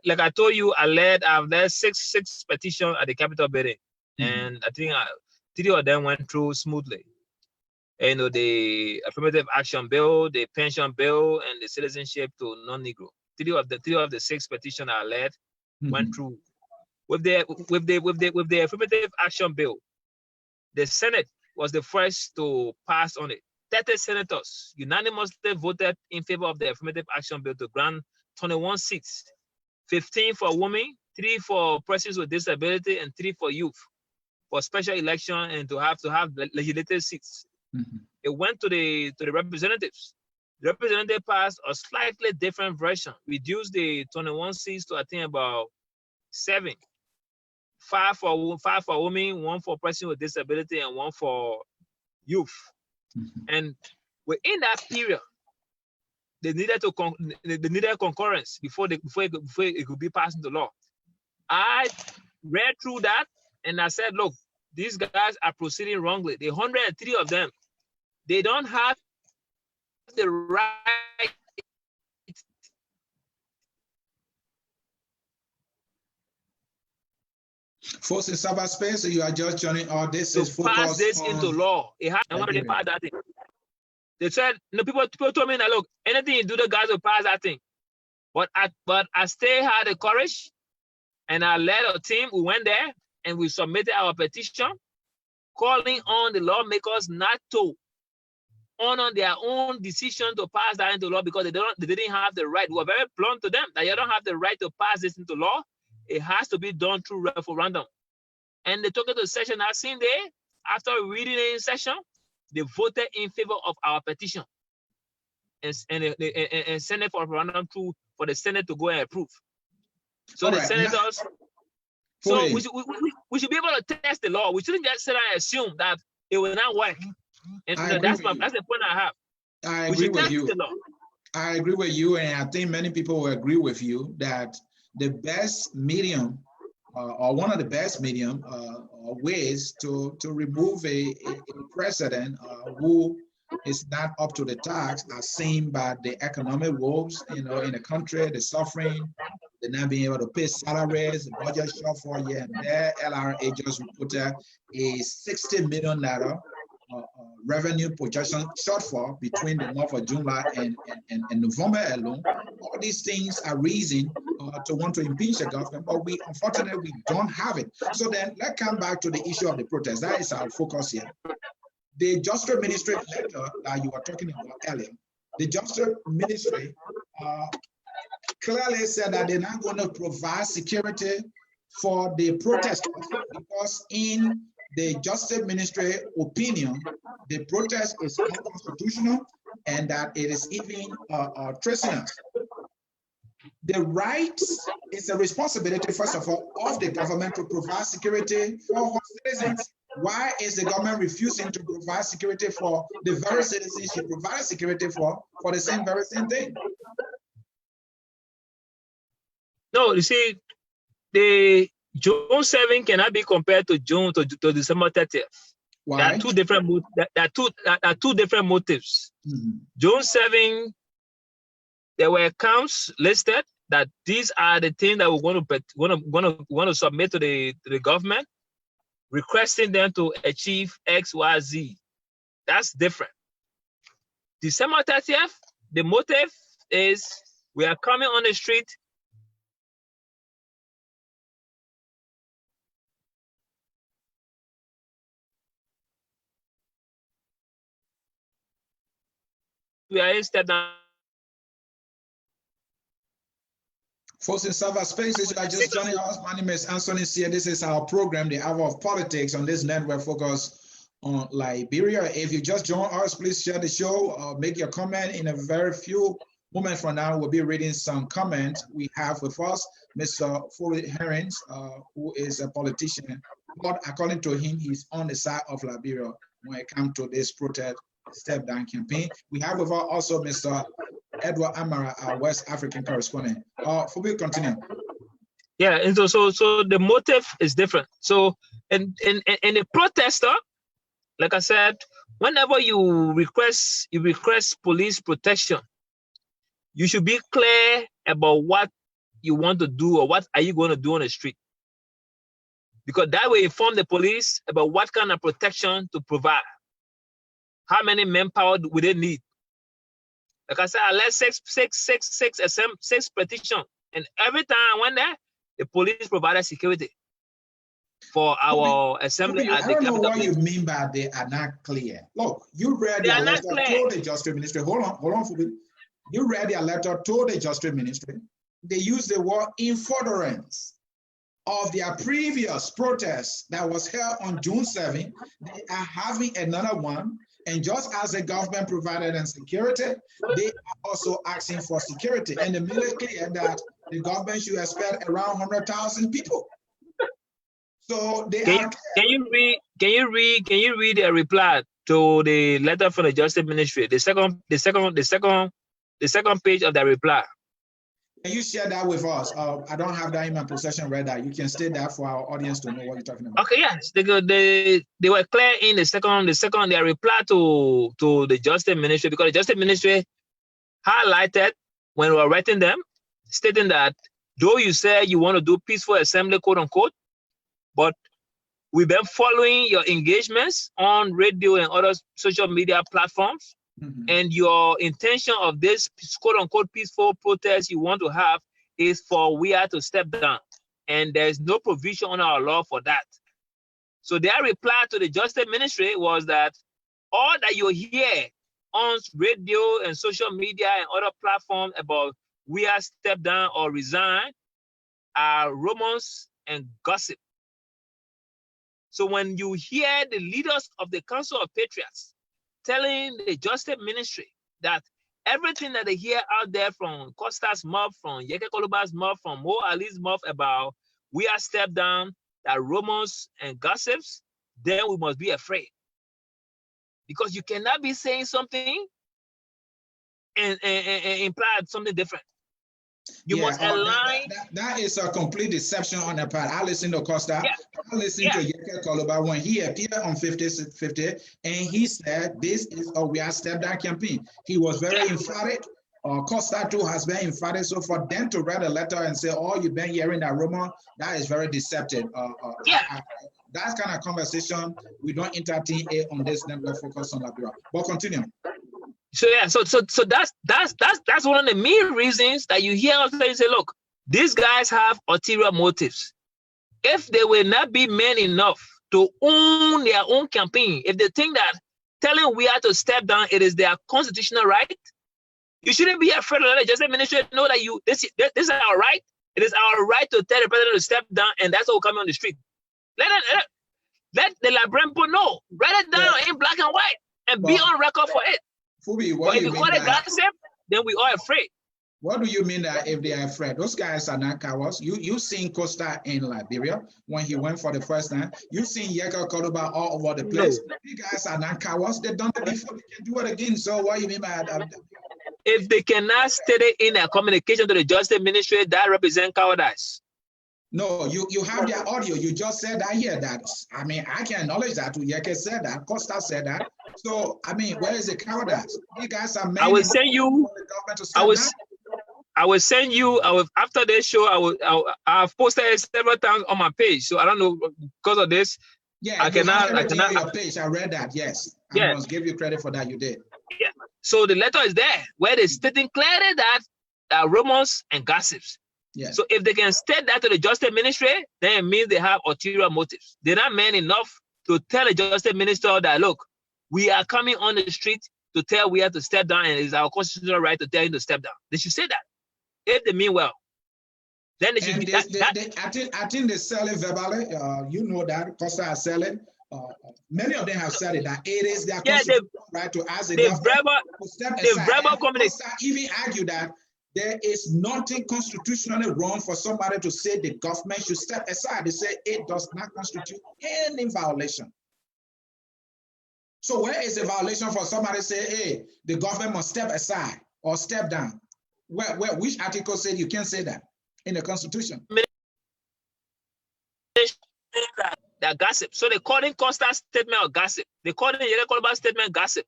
like I told you, I've led six petitions at the Capitol building, and I think 3 of them went through smoothly. The affirmative action bill, the pension bill, and the citizenship to non-Negro. 3 of the 6 petitions I led went through. With the affirmative action bill, the Senate was the first to pass on it. 30 senators unanimously voted in favor of the affirmative action bill to grant 21 seats, 15 for women, 3 for persons with disability, and 3 for youth, for special election and to have legislative seats. It went to the representatives. The representative passed a slightly different version, reduced the 21 seats to I think about 7. 5 for women, 1 for person with disability, and 1 for youth. And within that period, they needed concurrence before it could be passed into law. I read through that and I said, look, these guys are proceeding wrongly. The 103 of them, they don't have the right. Folks in cyberspace, so you are just joining all this is focused pass this into law. It has they pass that thing. They said, people told me that look, anything you do, the guys will pass that thing. But I still had the courage, and I led a team. We went there and we submitted our petition, calling on the lawmakers not to honor their own decision to pass that into law because they didn't have the right. We were very blunt to them that you don't have the right to pass this into law. It has to be done through referendum. And they took it to session that same day. After reading it in session, they voted in favor of our petition and sent it for referendum for the Senate to go and approve. So all the senators. So we should be able to test the law. We shouldn't just sit and assume that it will not work. And that's the point I have. I agree with you. I agree with you, and I think many people will agree with you that the best medium, or one of the best medium ways to remove a president who is not up to the task, are seen by the economic woes, in the country, the suffering, the not being able to pay salaries, the budget shortfall here and there. LRA just reported a $60 million revenue projection shortfall between the month of July and November alone. All these things are reason to want to impeach the government, but unfortunately we don't have it. So then let's come back to the issue of the protest. That is our focus here. The Justice Ministry letter that you were talking about earlier, the Justice Ministry clearly said that they're not going to provide security for the protesters because in the Justice Ministry opinion, the protest is unconstitutional and that it is even treasonous. The rights is a responsibility, first of all, of the government to provide security for citizens. Why is the government refusing to provide security for the very citizens you provide security for the very same thing? No, you see, the June 7 cannot be compared to December 30th. Why? There are two different motives. Mm-hmm. June 7, there were accounts listed that these are the things that we're going to submit to the government, requesting them to achieve X, Y, Z. That's different. December 30th, the motive is we are coming on the street. We are in step down. Folks in cyberspaces, I just joining us. My name is Anthony Sia. This is our program, The Hour of Politics. On this network, focus on Liberia. If you just joined us, please share the show. Make your comment. In a very few moments from now, we'll be reading some comments. We have with us Mr. Fubbi Henries, who is a politician. But according to him, he's on the side of Liberia when it comes to this protest step down campaign. We have with us also Mr. Edward Amara, our West African correspondent. Fubbi, continue. Yeah, and so the motive is different. So in a protester, like I said, whenever you request police protection, you should be clear about what you want to do or what are you going to do on the street. Because that will inform the police about what kind of protection to provide. How many manpower would they need? Like I said, I led six petitions, and every time I went there, the police provided security for our assembly. I don't know what you mean by they are not clear. Look, you read their letter to the Justice Ministry. Hold on, Fubbi. You read their letter to the Justice Ministry. They use the word in furtherance of their previous protest that was held on June 7. They are having another one. And just as the government provided them security, they are also asking for security. And the minute clear that the government should expect around 100,000 people. So they Can you read a reply to the letter from the Justice Ministry? The second page of the reply. Can you share that with us? I don't have that in my possession right now. You can state that for our audience to know what you're talking about. Okay, yes. They were clear in the second their reply to the Justice Ministry, because the Justice Ministry highlighted when we were writing them, stating that though you say you want to do peaceful assembly, quote unquote, but we've been following your engagements on radio and other social media platforms. Mm-hmm. And your intention of this quote unquote peaceful protest you want to have is for we are to step down. And there's no provision on our law for that. So their reply to the Justice Ministry was that all that you hear on radio and social media and other platforms about we are step down or resign are rumors and gossip. So when you hear the leaders of the Council of Patriots telling the Justice Ministry that everything that they hear out there from Costa's mouth, from Yeke Koluba's mouth, from Mo Ali's mouth about we are stepped down, that rumors and gossips, then we must be afraid. Because you cannot be saying something and imply something different. You must align. That is a complete deception on their part. I listened to Costa. Yeah. I listened to Yeke Koluba when he appeared on 50, and he said this is a we are step down campaign. He was very emphatic. Costa too has been emphatic. So for them to write a letter and say, "Oh, you've been hearing that rumor," that is very deceptive. That kind of conversation we don't entertain on this network focus on Liberia. But continue. So that's one of the main reasons that you hear us say, look, these guys have ulterior motives. If they will not be men enough to own their own campaign, if they think that telling we are to step down, it is their constitutional right, you shouldn't be afraid to let the Justice Ministry know that this is our right. It is our right to tell the president to step down, and that's all coming on the street. Let the Liberian people know. Write it down in black and white and be on record for it. Fubbi, what But do if you you mean call it by, gossip, then we all afraid. what do you mean that if they are afraid? Those guys are not cowards. You seen Costa in Liberia when he went for the first time. You've seen Yeka Kodoba all over the place. No. These guys are not cowards. They've done it before. They can do it again. So what do you mean by that? If they cannot state it in a communication to the justice ministry, that represents cowardice. No, you have their audio. You just said that here. That I mean, I can acknowledge that. Yeke said that. Costa said that. So I mean, where is the cowardice? You guys are men. I will send you. The government to step down. I will send you. After this show. I've posted it several times on my page. So I don't know because of this. Yeah, I cannot. on your page. I read that. Yes, I must give you credit for that. You did. Yeah. So the letter is there where they're stating clearly that rumors and gossips. Yeah. So if they can state that to the justice ministry, then it means they have ulterior motives. They're not men enough to tell the justice minister that, look, we are coming on the street to tell we have to step down, and it's our constitutional right to tell you to step down. They should say that. If they mean well, then they should. I think they sell it verbally. You know that Costa has said it. Many of them have said it that it is their constitutional right to ask the government to step aside. Costa even argue that there is nothing constitutionally wrong for somebody to say the government should step aside. They say it does not constitute any violation. So where is the violation for somebody to say, hey, the government must step aside or step down? Which article said you can't say that in the Constitution? That gossip. So they call in Costa's statement of gossip. They call in Yele Koloba's statement gossip.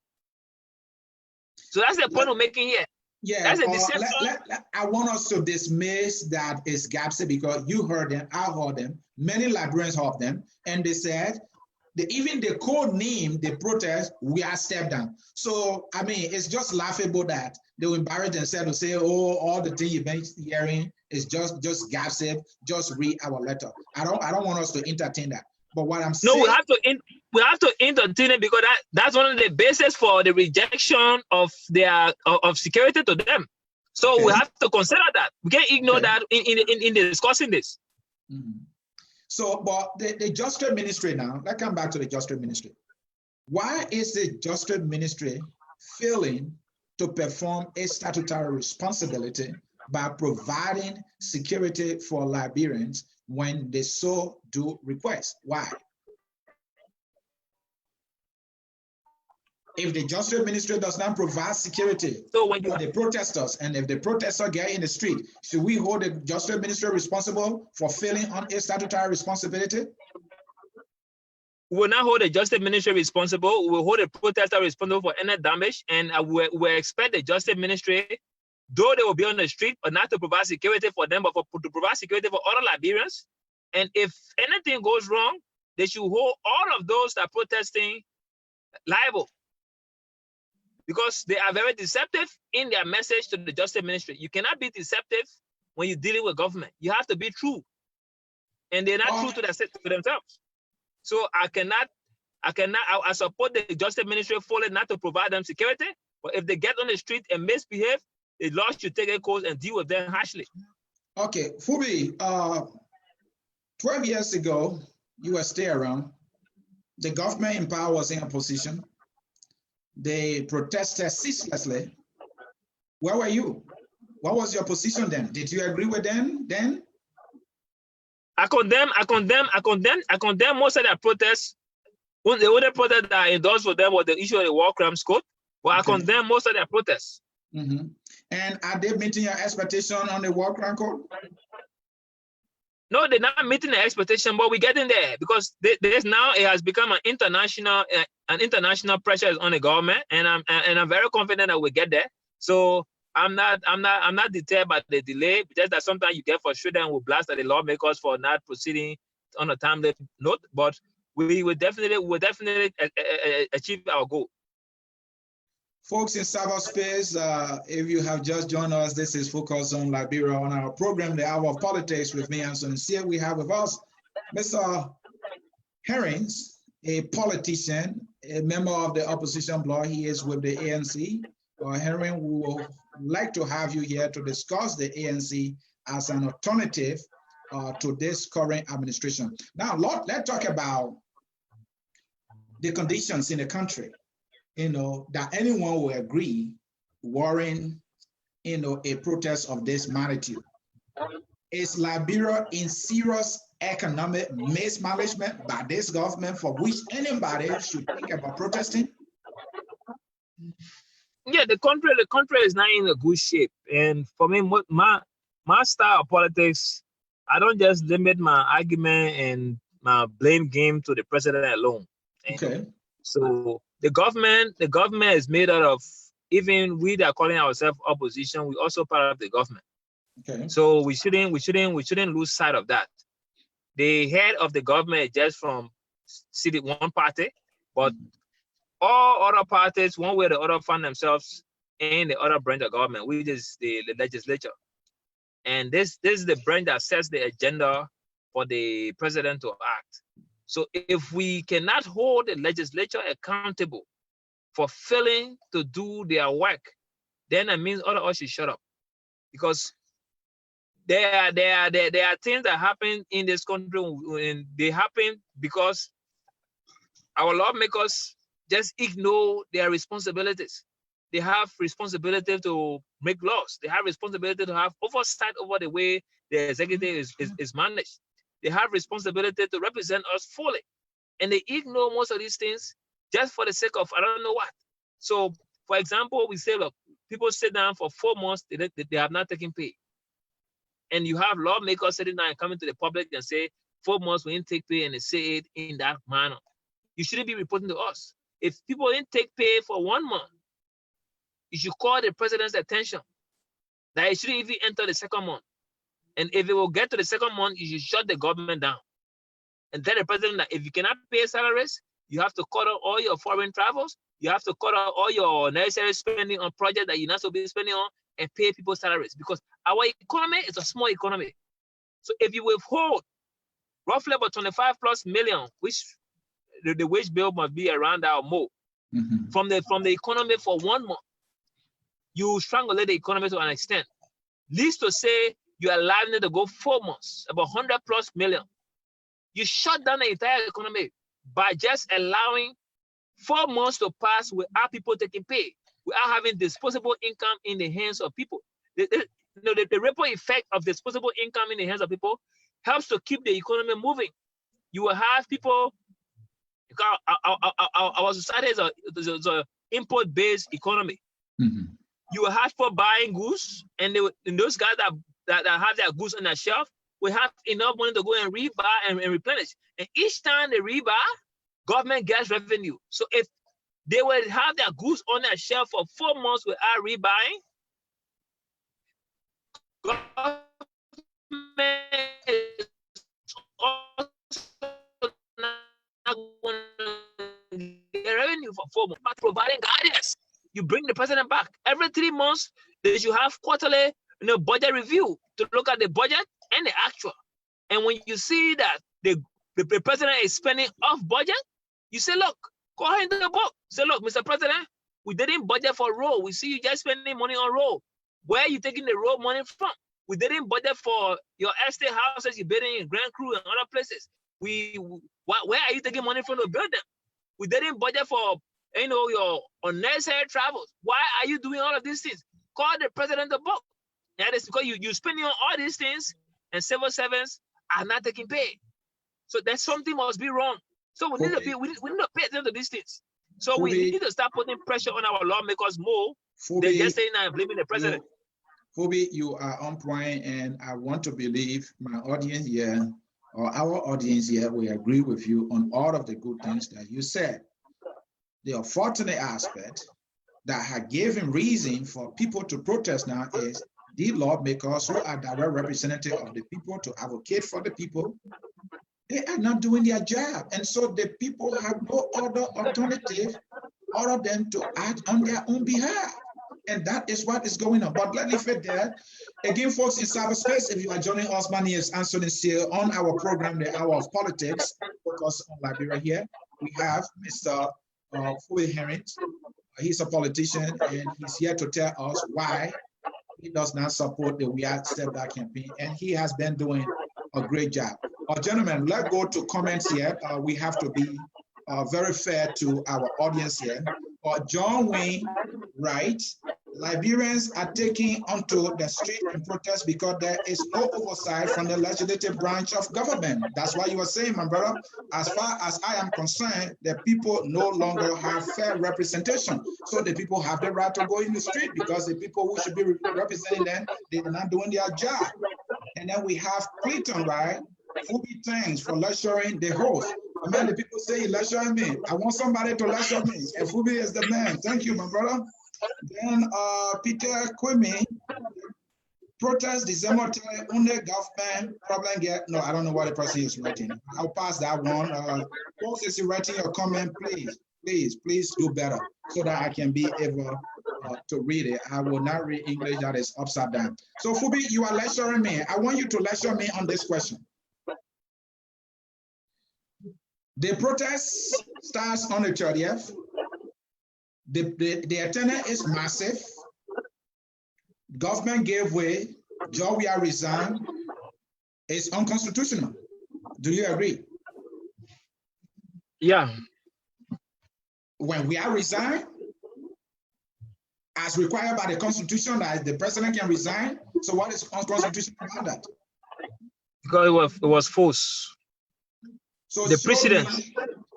So that's the point we're making here. Yeah, I want us to dismiss that it's gossip because you heard them, I heard them, many Liberians heard them, and they said, even the code name, the protest, we are step down. So, I mean, it's just laughable that they will embarrass themselves to say, oh, all the things you've been hearing is just gossip, just read our letter. I don't want us to entertain that. But what I'm saying— No, we have to entertain it because that's one of the basis for the rejection of their of security to them. So we have to consider that. We can't ignore that in discussing this. Mm-hmm. So, but the Justice Ministry now, let's come back to the Justice Ministry. Why is the Justice Ministry failing to perform a statutory responsibility by providing security for Liberians when they so do request? Why? If the Justice Ministry does not provide security for the protesters, and if the protesters get in the street, should we hold the Justice Ministry responsible for failing on a statutory responsibility? We will not hold the Justice Ministry responsible. We will hold the protester responsible for any damage, and we expect the Justice Ministry, though they will be on the street, but not to provide security for them, but to provide security for other Liberians. And if anything goes wrong, they should hold all of those that are protesting liable, because they are very deceptive in their message to the Justice Ministry. You cannot be deceptive when you're dealing with government. You have to be true, and they're not true to themselves. So I support the Justice Ministry fully not to provide them security, but if they get on the street and misbehave, the law should take a course and deal with them harshly. Okay, Fubbi, 12 years ago, you were still around. The government in power was in opposition. They protested ceaselessly. Where were you? What was your position then? Did you agree with them then? I condemn most of their protests. One the other protest that I endorsed for them was the issue of the war crimes code. But I condemn most of their protests. Mm-hmm. And are they meeting your expectation on the war crime code? No, they're not meeting the expectation, but we're getting there because it has become an international pressure is on the government, and I'm very confident that we'll get there. So I'm not deterred by the delay. Just that sometimes you get frustrated and we blast at the lawmakers for not proceeding on a timely note, but we will definitely achieve our goal. Folks in cyberspace, if you have just joined us, this is Focus on Liberia on our program, The Hour of Politics, with me, Anson. Here we have with us Mr. Henries, a politician, a member of the opposition bloc. He is with the ANC. Henry, we would like to have you here to discuss the ANC as an alternative to this current administration. Now, let's talk about the conditions in the country. that anyone will agree warring, a protest of this magnitude. Is Liberia in serious economic mismanagement by this government for which anybody should think about protesting? Yeah, the country is not in a good shape. And for me, my style of politics, I don't just limit my argument and my blame game to the president alone. Okay. So the government is made out of, even we that are calling ourselves opposition, we also part of the government. Okay. So we shouldn't lose sight of that. The head of the government is just from city one party, but all other parties, one way or the other, find themselves in the other branch of government, which is the legislature. And this is the branch that sets the agenda for the president to act. So if we cannot hold the legislature accountable for failing to do their work, then it means all of us should shut up. Because there are things that happen in this country, and they happen because our lawmakers just ignore their responsibilities. They have responsibility to make laws. They have responsibility to have oversight over the way the executive is managed. They have responsibility to represent us fully. And they ignore most of these things just for the sake of I don't know what. So, for example, we say, look, people sit down for 4 months, they have not taken pay. And you have lawmakers sitting down and coming to the public and say, 4 months we didn't take pay, and they say it in that manner. You shouldn't be reporting to us. If people didn't take pay for 1 month, you should call the president's attention that it shouldn't even enter the second month. And if it will get to the second month, you should shut the government down. And tell the president that if you cannot pay salaries, you have to cut out all your foreign travels, you have to cut out all your necessary spending on projects that you're not supposed to be spending on, and pay people salaries. Because our economy is a small economy. So if you withhold roughly about 25 plus million, which the wage bill must be around that or more, from the economy for 1 month, you strangulate the economy to an extent. Least to say you are allowing it to go 4 months, about 100 plus million. You shut down the entire economy by just allowing 4 months to pass without people taking pay, without having disposable income in the hands of people. The ripple effect of disposable income in the hands of people helps to keep the economy moving. You will have people, because our society is an import-based economy. You will have people buying goods, and those guys that have their goods on their shelf will have enough money to go and rebuy and replenish. And each time they rebuy, government gets revenue. So if they will have their goods on their shelf for 4 months without rebuying, government is also not going to get revenue for 4 months, but providing guidance. You bring the president back every 3 months. They should have quarterly, budget review to look at the budget and the actual. And when you see that the president is spending off budget, you say, look, go ahead into the book. Say, look, Mr. President, we didn't budget for road. We see you just spending money on road. Where are you taking the road money from? We didn't budget for your estate houses you're building in Grand Cru and other places. Where are you taking money from to build them? We didn't budget for your unnecessary travels. Why are you doing all of these things? Call the president the book. That is because you're spending on all these things, and civil servants are not taking pay. So there's something must be wrong. So we need to pay attention to these things. So we need to start putting pressure on our lawmakers more than just saying I'm blaming the president. Fubbi, you are on point, and I want to believe my audience here, or our audience here, will agree with you on all of the good things that you said. The unfortunate aspect that had given reason for people to protest now is the lawmakers who are direct representatives of the people to advocate for the people. They are not doing their job. And so the people have no other alternative other than to act on their own behalf. And that is what is going on. But let me fit there. Again, folks, in cyberspace, if you are joining us, my name is Anthony Steele on our program, The Hour of Politics, focus on Liberia here. We have Mr. Fubbi Henries. He's a politician, and he's here to tell us why he does not support the We Are Step Back campaign, and he has been doing a great job. Gentlemen, let's go to comments here. We have to be very fair to our audience here. or John Wayne Wright, Liberians are taking onto the street in protest because there is no oversight from the legislative branch of government. That's why you were saying, my brother, as far as I am concerned, the people no longer have fair representation. So the people have the right to go in the street because the people who should be representing them, they are not doing their job. And then we have Clinton, right? Fubbi, thanks for lecturing the host. I mean, the people say, lecture me. I want somebody to lecture me. And Fubbi is the man. Thank you, my brother. Then Peter Kwame, protest December 10, only government problem get. No, I don't know what the person is writing. I'll pass that one. Folks, is writing your comment, please do better so that I can be able to read it. I will not read English that is upside down. So Fubbi, you are lecturing me. I want you to lecture me on this question. The protest starts on the 30th. The attendance is massive. Government gave way. Georgia resigned. It's unconstitutional. Do you agree? Yeah. When we are resigned, as required by the Constitution, that the president can resign. So what is unconstitutional about that? Because it was forced. So the president.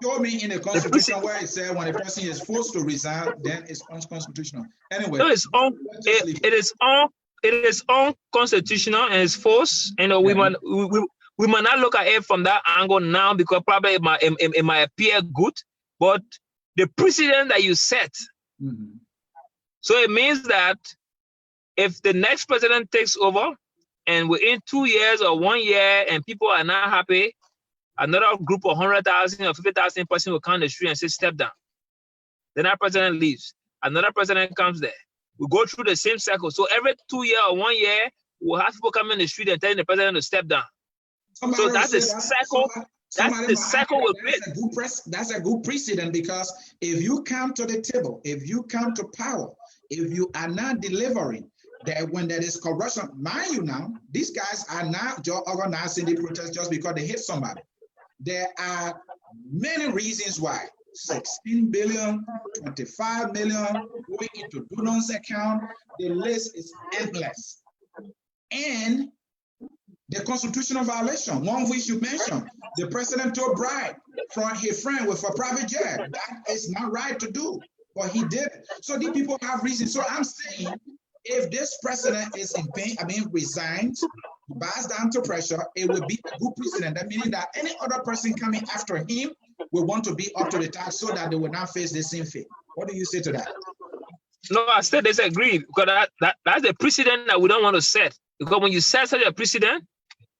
Show me in the Constitution where it says when a person is forced to resign, then it's unconstitutional. Anyway, no, it is unconstitutional and it's forced. You know, we might not look at it from that angle now because probably it might appear good, but the precedent that you set. Mm-hmm. So it means that if the next president takes over and within 2 years or 1 year and people are not happy, another group of 100,000 or 50,000 person will come on the street and say, step down. Then that president leaves. Another president comes there. We go through the same cycle. So every 2 years or 1 year, we'll have people come in the street and telling the president to step down. So that's the cycle. That's the cycle we'll create. That's a good precedent because if you come to the table, if you come to power, if you are not delivering, that when there is corruption, mind you now, these guys are not just organizing the protest just because they hit somebody. There are many reasons why. 16 billion, 25 million going into Dunon's account. The list is endless. And the constitutional violation, one of which you mentioned, the president took bribe from his friend with a private jet. That is not right to do, but he did it. So these people have reasons. So I'm saying, if this president is in pain, resigned, bows down to pressure, it would be a good precedent. That meaning that any other person coming after him will want to be up to the task so that they will not face the same fate. What do you say to that? No, I still disagree because that's the precedent that we don't want to set. Because when you set such a precedent,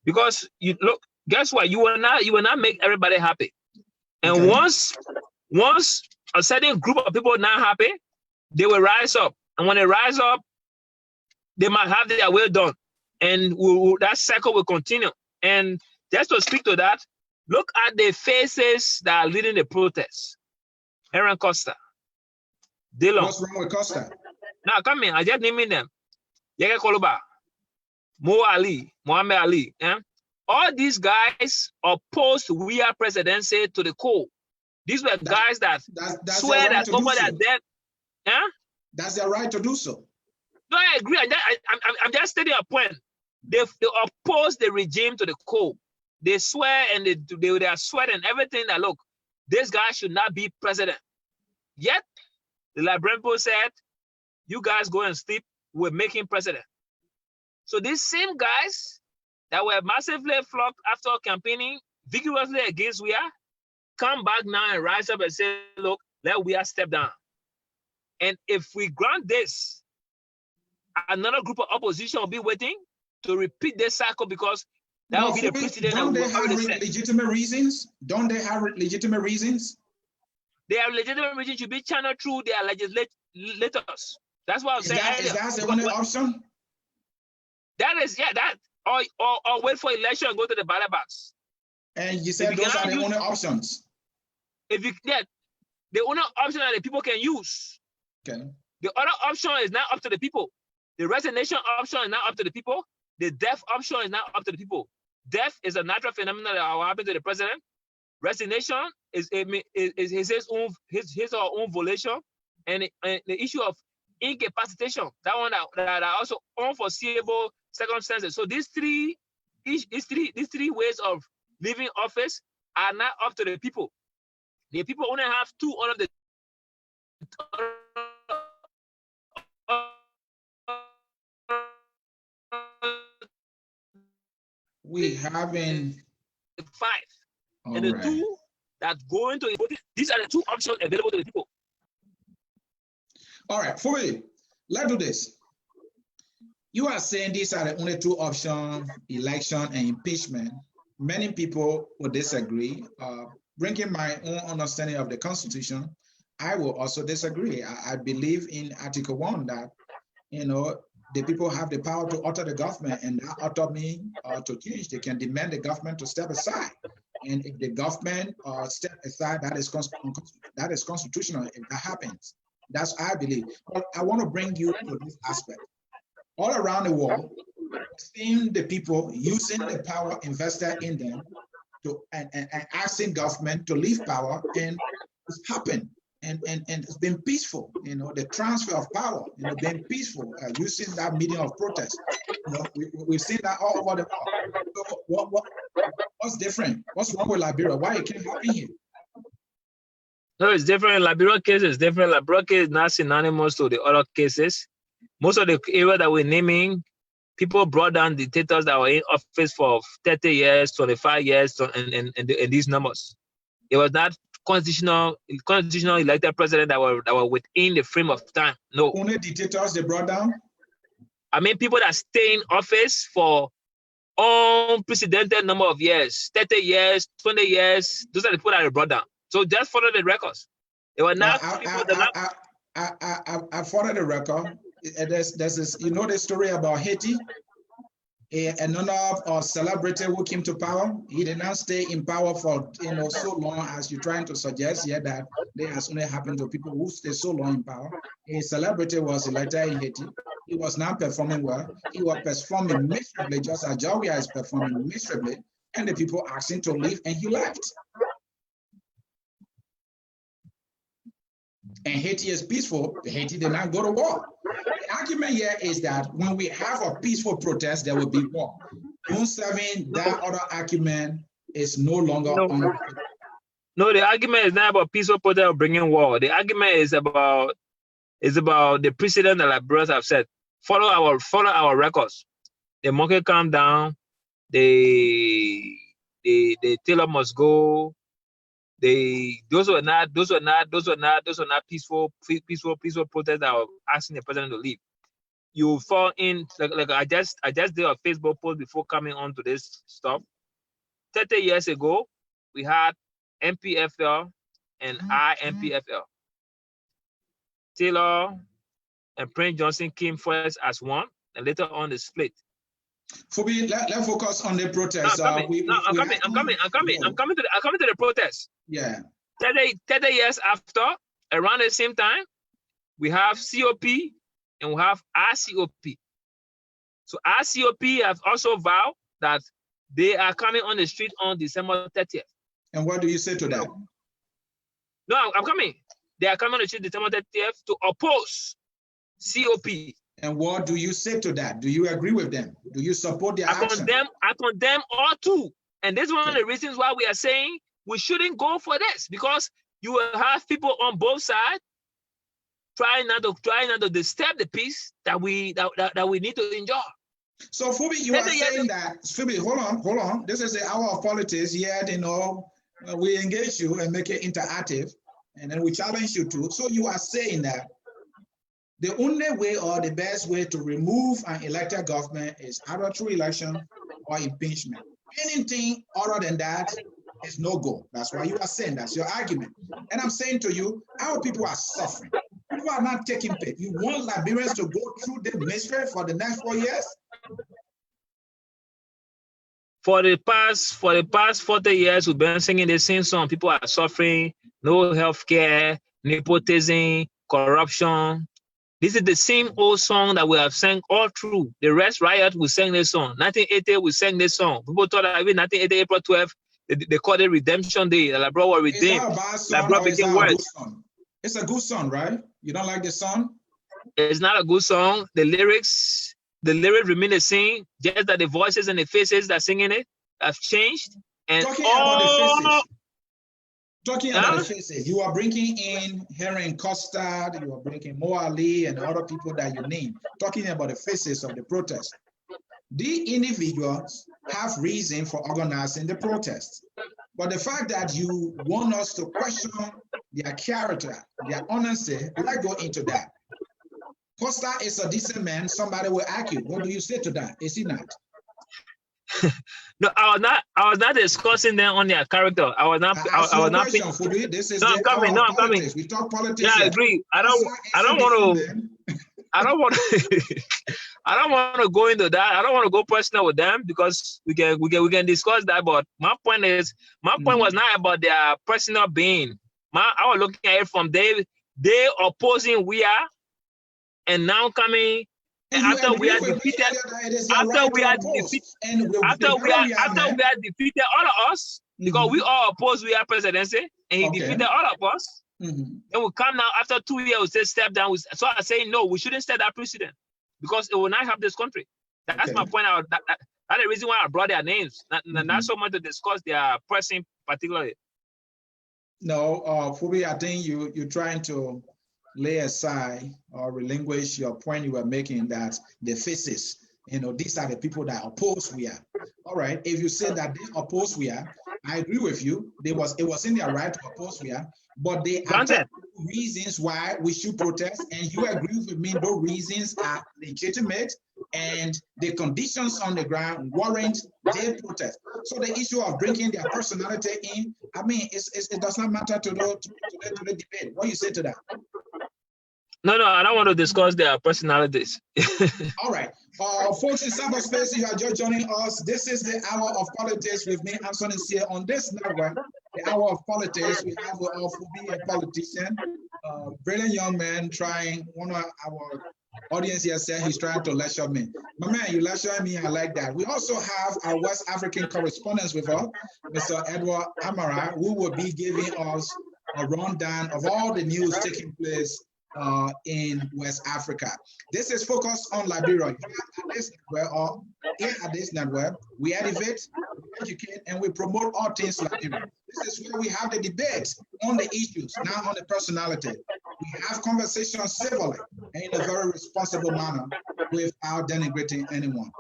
because you look, guess what? You will not make everybody happy. And okay. once a certain group of people are not happy, they will rise up. And when they rise up, they might have their will done. And that cycle will continue. And just to speak to that, look at the faces that are leading the protests. Aaron Costa, Dillon. What's wrong with Costa? Now, come in. I just naming them. Yeke Koluba, Muhammad Ali. All these guys opposed Weah presidency to the core. These were guys that swear that over their death. That's their right to do so. No, I agree. I'm just stating a point. They oppose the regime to the core. They swear and they are sweating everything that, look, this guy should not be president. Yet, the Liberian people said, you guys go and sleep, we're making president. So these same guys that were massively flocked after campaigning vigorously against Weah come back now and rise up and say, look, let Weah step down. And if we grant this, another group of opposition will be waiting to repeat this cycle because that will be the precedent. Don't they have legitimate reasons? Don't they have legitimate reasons? They have legitimate reasons to be channeled through their legislators. That's what I'm saying. Is that the only option? That is, yeah, that. Or wait for election and go to the ballot box. And you said those are the only options. The only option that the people can use. Okay. The other option is not up to the people. The resignation option is not up to the people. The death option is not up to the people. Death is a natural phenomenon that will happen to the president. Resignation is his or her own volition. and the issue of incapacitation, that one that are also unforeseeable circumstances. So these three ways of leaving office are not up to the people. The people only have two out of the we having 5. And the two that go into it, these are the two options available to the people. All right, Fubbi, let's do this. You are saying these are the only two options, election and impeachment. Many people will disagree. Bringing my own understanding of the Constitution, I will also disagree. I believe in Article 1 that, the people have the power to alter the government, and that autonomy to change. They can demand the government to step aside. And if the government step aside, that is constitutional if that happens. That's what I believe. But I want to bring you to this aspect. All around the world, seeing the people using the power invested in them to and asking government to leave power, and it's happened. And it's been peaceful, the transfer of power, been peaceful, using that medium of protest. We've seen that all over the world. So what's different? What's wrong with Liberia? Why it can't happen here? No, it's different. Liberia case is different. Liberia case is not synonymous to the other cases. Most of the area that we're naming, people brought down dictators that were in office for 30 years, 25 years, and these numbers. It was not constitutional elected president that were within the frame of time. No. Only dictators they brought down? I mean, people that stay in office for unprecedented number of years, 30 years, 20 years, those are the people that they brought down. So just follow the records. They were not people that I follow the record. There's this, the story about Haiti. Another celebrity who came to power, he did not stay in power for so long as you're trying to suggest here, that this has only happened to people who stay so long in power. A celebrity was elected in Haiti. He was not performing well. He was performing miserably, just as Georgia is performing miserably, and the people asked him to leave, and he left. And Haiti is peaceful. Haiti did not go to war. The argument here is that when we have a peaceful protest, there will be war. June 7, that other argument is no longer on. No, the argument is not about peaceful protest or bringing war. The argument is about the precedent that Liberians have said. Follow our records. The market calm down. The tailor must go. Those were not peaceful protests that were asking the president to leave. You fall in like I just did a Facebook post before coming on to this stuff. 30 years ago, we had MPFL and IMPFL. Taylor and Prince Johnson came first as one, and later on they split. Fubbi, let's focus on the protest. I'm coming to the protest. Yeah. 30 years after, around the same time, we have COP and we have RCOP. So RCOP have also vowed that they are coming on the street on December 30th. And what do you say to that? No, I'm coming. They are coming on the street December 30th to oppose COP. And what do you say to that? Do you agree with them? Do you support their action? I condemn all two. And this is one of the reasons why we are saying we shouldn't go for this, because you will have people on both sides trying not to disturb the peace that we need to enjoy. So Fubbi, you are saying that, Fubbi, hold on. This is the hour of politics, yet we engage you and make it interactive, and then we challenge you too. So you are saying that the only way or the best way to remove an elected government is either through election or impeachment. Anything other than that is no go. That's why you are saying that's your argument. And I'm saying to you, our people are suffering. People are not taking pay. You want Liberians to go through the misery for the next 4 years? For the past 40 years, we've been singing the same song. People are suffering, no health care, nepotism, corruption. This is the same old song that we have sang all through. The rest riot, we sang this song. 1980, we sang this song. People thought that even 1980, April 12th, they called it Redemption Day. Liberia was redeemed. Liberia became worse. It's a good song, right? You don't like the song? It's not a good song. The lyrics remain the same, just that the voices and the faces that singing it have changed. And Talking about the faces. Talking about Huh? the faces, you are bringing in Henry Costa, you are bringing Mo Ali and other people that you name, talking about the faces of the protest. The individuals have reason for organizing the protest. But the fact that you want us to question their character, their honesty, let's go into that. Costa is a decent man. Somebody will argue. What do you say to that? Is he not? No, I was not discussing them on their character. I was not. I was not. Question, Fubbi. This is no, I'm coming. No, I'm politics. coming. We talk politics. Yeah, here. I agree. I don't want to. I don't want to. I don't want to go into that. I don't want to go personal with them because we can discuss that. But my point was not about their personal being. I was looking at it from they opposing we are, and now coming. And after we are defeated, after we are defeated, all of us, because we all oppose we are presidency, and he defeated all of us. And we come now after 2 years, we say step down. So I say no, we shouldn't set that precedent because it will not help this country. That's my point. That's the reason why I brought their names. Not so much to discuss their person particularly. No, Fubbi, I think you're trying to lay aside or relinquish your point you were making that the faces, these are the people that oppose we are. All right, if you say that they oppose we are, I agree with you. It was in their right to oppose we are, but they are reasons why we should protest, and you agree with me, those reasons are legitimate and the conditions on the ground warrant their protest. So the issue of bringing their personality in, I mean, it does not matter to the debate. What do you say to that? No, I don't want to discuss their personalities. All right. Folks in cyberspace, you are just joining us. This is the Hour of Politics with me, Anson here on this network. The Hour of Politics, we have Fubbi, a politician, brilliant young man trying, one of our audience here said he's trying to lecture me. My man, you lecture me, I like that. We also have our West African correspondents with us, Mr. Edward Amara, who will be giving us a rundown of all the news taking place in West Africa. This is focused on Liberia. Here at this network, we elevate, we educate, and we promote all things Liberia. This is where we have the debate on the issues, not on the personality. We have conversations civilly and in a very responsible manner without denigrating anyone.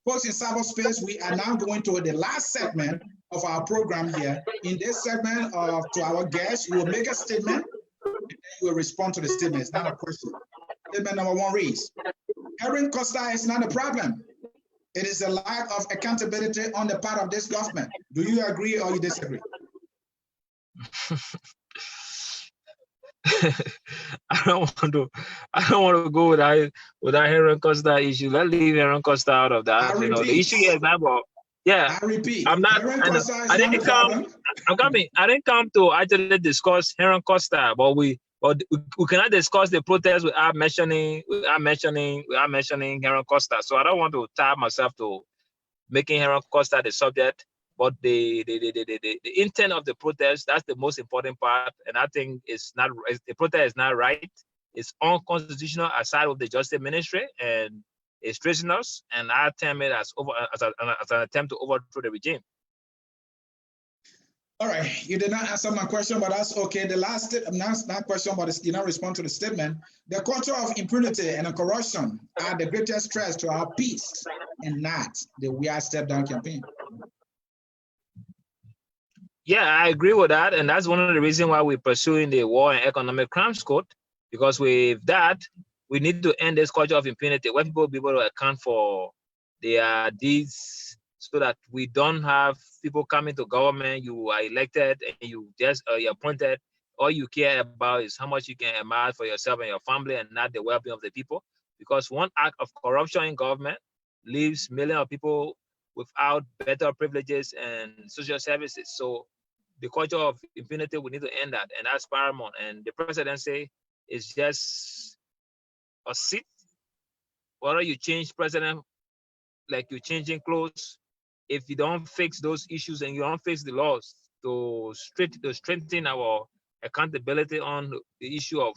Folks in cyberspace, we are now going to the last segment of our program here. In this segment, to our guests, we will make a statement, and then you will respond to the statement. It's not a question. Statement number one reads, Henry Costa is not a problem. It is a lack of accountability on the part of this government. Do you agree or you disagree? I don't want to go with that Henry Costa issue. Let's leave Henry Costa out of that. The issue is not about. Yeah, I repeat. I'm not. I didn't come to actually discuss Henry Costa, but we cannot discuss the protest without mentioning Henry Costa. So I don't want to tie myself to making Henry Costa the subject. But the intent of the protest, that's the most important part. And I think the protest is not right. It's unconstitutional aside of the Justice Ministry and its prisoners. And I term it as an attempt to overthrow the regime. All right, you did not answer my question, but that's okay. The last not question, but you not respond to the statement. The culture of impunity and corruption are the greatest threats to our peace and not the We Are Step Down campaign. Yeah, I agree with that. And that's one of the reasons why we're pursuing the War and Economic Crimes Code, because with that, we need to end this culture of impunity where people will be able to account for their deeds so that we don't have people coming to government. You are elected and you're appointed. All you care about is how much you can amass for yourself and your family and not the well-being of the people. Because one act of corruption in government leaves millions of people without better privileges and social services. So the culture of impunity, we need to end that, and that's paramount. And the presidency is just a seat. Whether you change president like you're changing clothes, if you don't fix those issues and you don't fix the laws to strengthen our accountability on the issue of,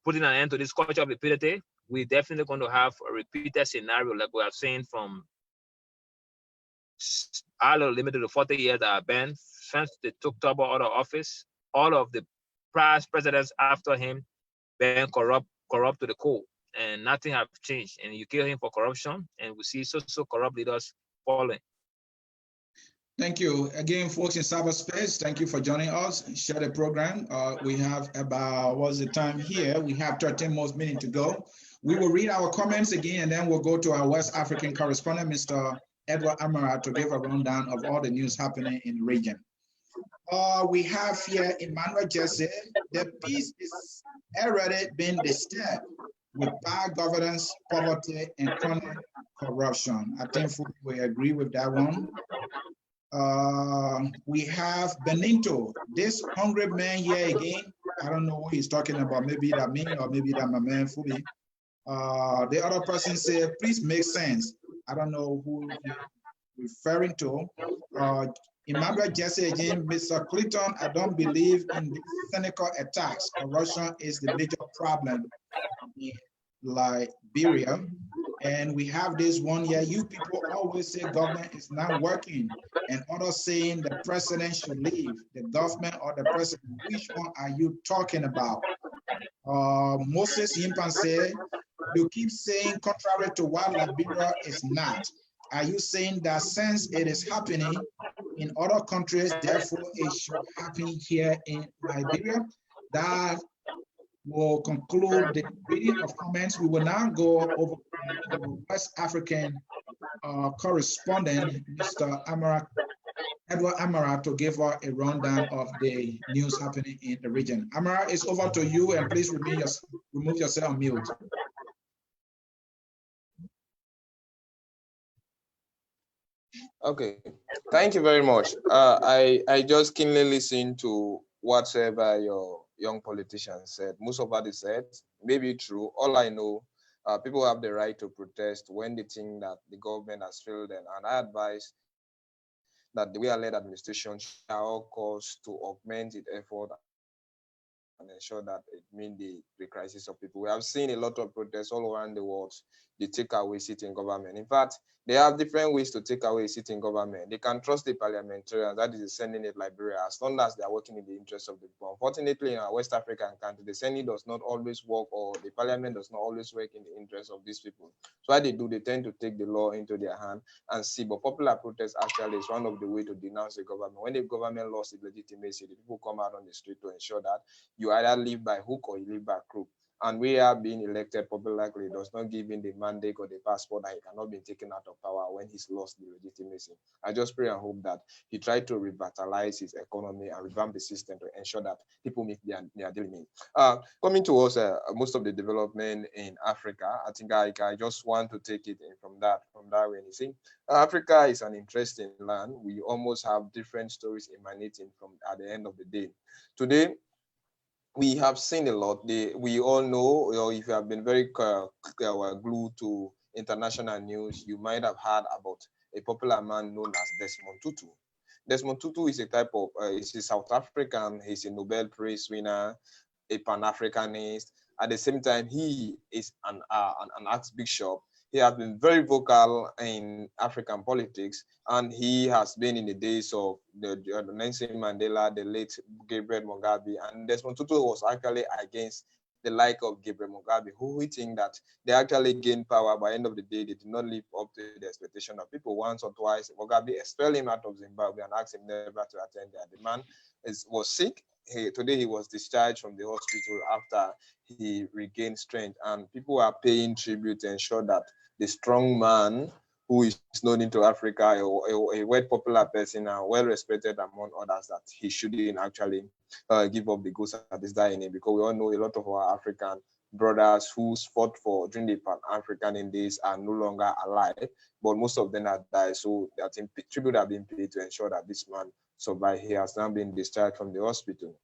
putting an end to this culture of impunity, we're definitely going to have a repeated scenario like we have seen from all of limited to 40 years that have been since they took Tubbo out of office. All of the past presidents after him been corrupt to the core, and nothing have changed. And you kill him for corruption, and we see so corrupt leaders falling. Thank you again, folks in cyberspace. Thank you for joining us. Share the program. We have about, what's the time here? We have 13 more minutes to go. We will read our comments again, and then we'll go to our West African correspondent, Mr. Edward Amara, to give a rundown of all the news happening in the region. We have here Emmanuel Jesse. The peace is already been disturbed with bad governance, poverty, and chronic corruption. I think we agree with that one. We have Benito, this hungry man here again. I don't know who he's talking about. Maybe that me or maybe that my man Fubbi. The other person said, please make sense. I don't know who he's referring to. Emmanuel Jesse again, Mr. Clinton, I don't believe in the cynical attacks. Corruption is the major problem in Liberia. And we have this one here. You people always say government is not working, and others saying the president should leave. The government or the president, which one are you talking about? Moses Yimpan said, you keep saying contrary to what Liberia is not. Are you saying that since it is happening in other countries, therefore it should happen here in Liberia? That will conclude the reading of comments. We will now go over to the West African correspondent, Mr. Edward Amara, to give us a rundown of the news happening in the region. Amara, it's over to you, and please remove yourself on mute. Okay, thank you very much. I just keenly listened to whatever your young politicians said. Most of what they said may be true. All I know, people have the right to protest when they think that the government has failed them. And I advise that the way-led administration shall all cause to augment its effort and ensure that it meets the crisis of people. We have seen a lot of protests all around the world. They take away sitting government. In fact, they have different ways to take away sitting government. They can trust the parliamentarians, that is the Senate in Liberia, as long as they are working in the interest of the people. Unfortunately, in our West African country, the Senate does not always work, or the parliament does not always work in the interest of these people. So what they do, they tend to take the law into their hand and see. But popular protest actually is one of the ways to denounce the government. When the government lost its legitimacy, the people come out on the street to ensure that you either live by hook or you live by crook. And we are being elected publicly does not give him the mandate or the passport that he cannot be taken out of power when he's lost the legitimacy. I just pray and hope that he tried to revitalize his economy and revamp the system to ensure that people meet their daily needs. Coming to us, most of the development in Africa, I think I just want to take it in from that way. You see, Africa is an interesting land. We almost have different stories emanating from at the end of the day. Today, we have seen a lot. We all know, or if you have been very glued to international news, you might have heard about a popular man known as Desmond Tutu. Desmond Tutu is a type of, he's a South African, he's a Nobel Prize winner, a Pan-Africanist. At the same time, he is an archbishop. He has been very vocal in African politics, and he has been in the days of the Nelson Mandela, the late Gabriel Mugabe, and Desmond Tutu was actually against the like of Gabriel Mugabe, who we think that they actually gained power. By the end of the day, they did not live up to the expectation of people. Once or twice, Mugabe expelled him out of Zimbabwe and asked him never to attend there. The man was sick. Today he was discharged from the hospital after he regained strength, and people are paying tribute to ensure that the strong man who is known into Africa, a well popular person and well respected among others, that he shouldn't actually give up the ghost at this dying, because we all know a lot of our African brothers who fought for during the Pan-African days are no longer alive, but most of them have died. So I think tribute have been paid to ensure that this man survived. He has now been discharged from the hospital.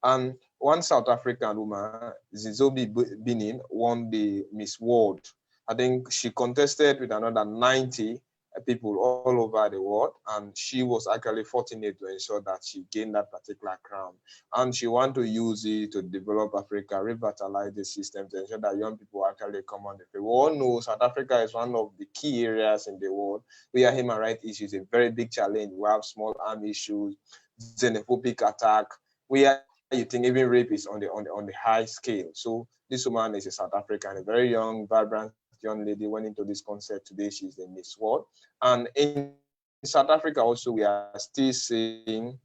And one South African woman, Zizobi Binin, won the Miss World. I think she contested with another 90 people all over the world, and she was actually fortunate to ensure that she gained that particular crown. And she want to use it to develop Africa, revitalize the system to ensure that young people actually come on the field. We all know South Africa is one of the key areas in the world where human rights issues is a very big challenge. We have small arm issues, xenophobic attack, where you think even rape is on the high scale. So this woman is a South African, a very young, vibrant young lady, went into this concert today. She's the Miss World. And in South Africa also, we are still seeing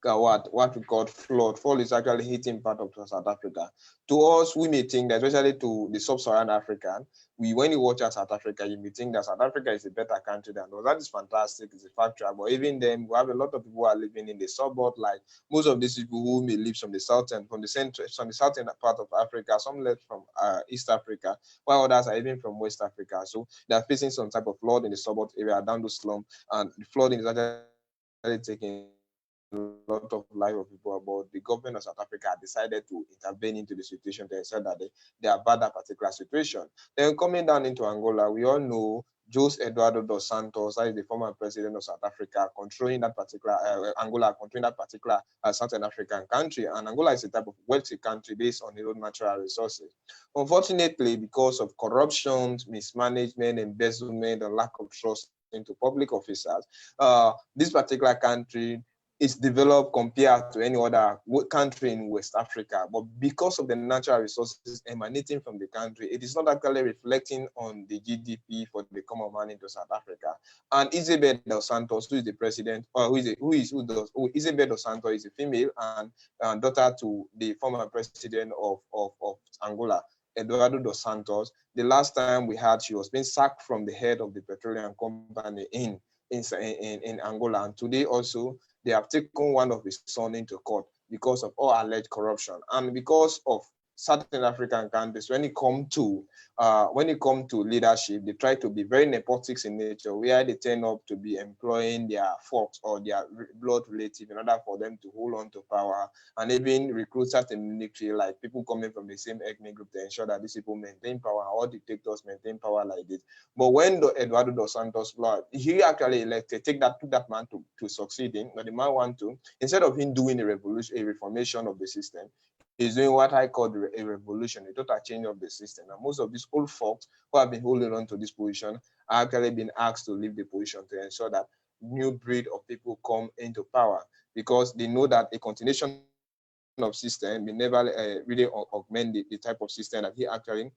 what we call flood. Flood is actually hitting part of South Africa. To us, we may think that, especially to the sub-Saharan African, when you watch at South Africa, you may think that South Africa is a better country than us. That is fantastic, it's a factual. But even then, we have a lot of people who are living in the suburb. Like most of these people who may live from the southern, from the southern part of Africa, some left from East Africa, while others are even from West Africa. So they are facing some type of flood in the suburb area, down the slum, and the flooding is actually taking a lot of life of people. But the government of South Africa decided to intervene into the situation to ensure that they avert that particular situation. Then coming down into Angola, we all know Jose Eduardo dos Santos, that is the former president of South Africa, controlling that particular Angola, controlling that particular Southern African country. And Angola is a type of wealthy country based on its own natural resources. Unfortunately, because of corruption, mismanagement, embezzlement, and lack of trust into public officers, this particular country is developed compared to any other country in West Africa. But because of the natural resources emanating from the country, it is not actually reflecting on the GDP for the common man into South Africa. And Isabel dos Santos, who is the president, or Isabel dos Santos is a female and daughter to the former president of Angola, Eduardo dos Santos. The last time we had, she was being sacked from the head of the petroleum company in Angola. And today also, they have taken one of his sons into court because of all alleged corruption. And because of certain African countries, when it comes to leadership, they try to be very nepotic in nature, where they turn up to be employing their folks or their blood relative in order for them to hold on to power, and even recruit certain military, like people coming from the same ethnic group, to ensure that these people maintain power. All dictators maintain power like this. But when Eduardo dos Santos, he actually elected, took that man to succeed in, but the man want to, instead of him doing a reformation of the system, he's doing what I call a revolution, a total change of the system. And most of these old folks who have been holding on to this position are actually being asked to leave the position to ensure that new breed of people come into power, because they know that a continuation of system will never really augment the type of system that he actually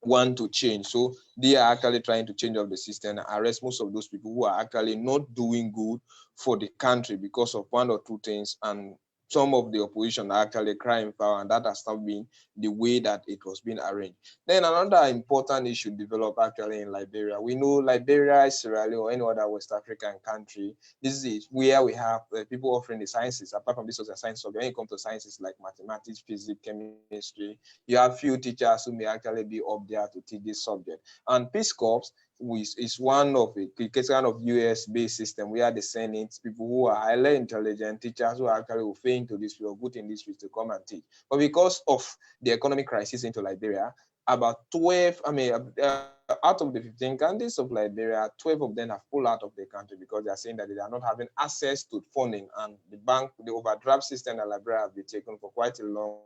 want to change. So they are actually trying to change up the system and arrest most of those people who are actually not doing good for the country because of one or two things. And some of the opposition are actually crying foul, and that has not been the way that it was being arranged. Then another important issue developed actually in Liberia. We know Liberia, Sierra Leone, or any other West African country, this is where we have people offering the sciences. Apart from this was a science subject, when it comes to sciences like mathematics, physics, chemistry, you have few teachers who may actually be up there to teach this subject. And Peace Corps is one of a kind of US-based system where they send in people who are highly intelligent teachers who are actually fail into this field, good in this field, to come and teach. But because of the economic crisis into Liberia, about 12, out of the 15 countries of Liberia, 12 of them have pulled out of the country because they are saying that they are not having access to funding, and the overdraft system that Liberia have been taken for quite a long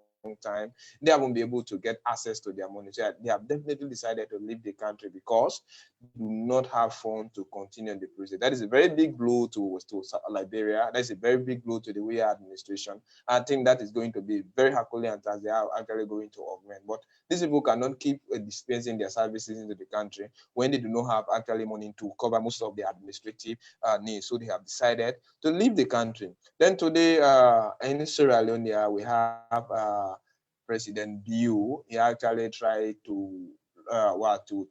time, they haven't been able to get access to their money. So they have definitely decided to leave the country because they do not have funds to continue the process. That is a very big blow to Liberia. That's a very big blow to the way administration. I think that is going to be very Herculean task they are actually going to augment. But these people cannot keep dispensing their services into the country when they do not have actually money to cover most of the administrative needs. So they have decided to leave the country. Then today in Sierra Leone, we have President Biu. He actually tried to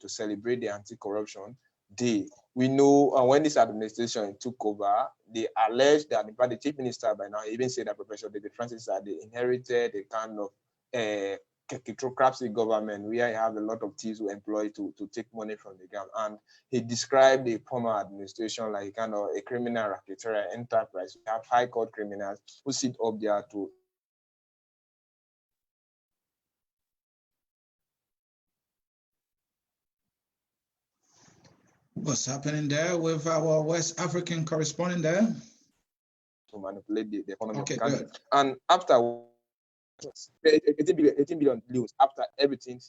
celebrate the anti-corruption day. We know when this administration took over, they alleged that, in fact, the chief minister by now even said that Professor David Francis that they inherited a kind of kleptocracy government where you have a lot of thieves who employ to take money from the ground. And he described the former administration like kind of a criminal racketeering enterprise. We have high court criminals who sit up there to What's happening there with our West African correspondent there? To manipulate the economy Okay, of the country. good. And after 18 billion loans, after everything,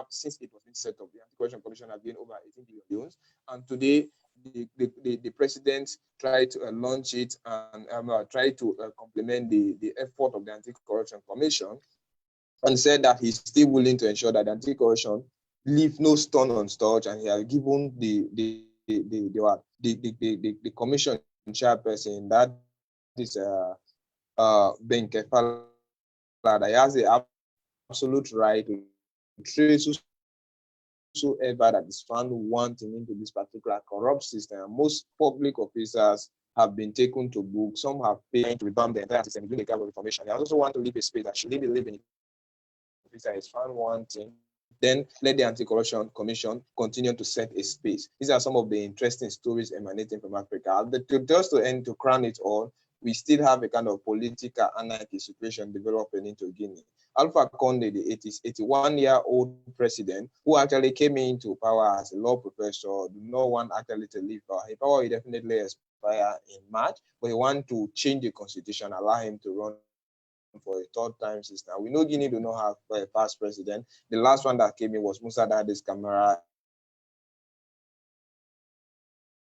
since it was being set up, the Anti-Corruption Commission has been over 18 billion loans. And today, the president tried to launch it and try to complement the effort of the Anti-Corruption Commission, and said that he's still willing to ensure that the Anti-Corruption leave no stone unturned, and he has given the commission chairperson, that is Ben Kefala, that he has the absolute right to trace whosoever that is found wanting into this particular corrupt system. And most public officers have been taken to book. Some have paid to revamp the entire system, including the kind of information. They also want to leave a space that should leave in officer is found wanting, then let the Anti-Corruption Commission continue to set a space. These are some of the interesting stories emanating from Africa. Just to end, to crown it all, we still have a kind of political anarchy situation developing into Guinea. Alpha Conde, the 81-year-old president, who actually came into power as a law professor, did not want actually to leave power. His power will definitely expire in March, but he wants to change the constitution, allow him to run for a third time sister. We know Guinea do not have a past president. The last one that came in was Musa Dadis Camara.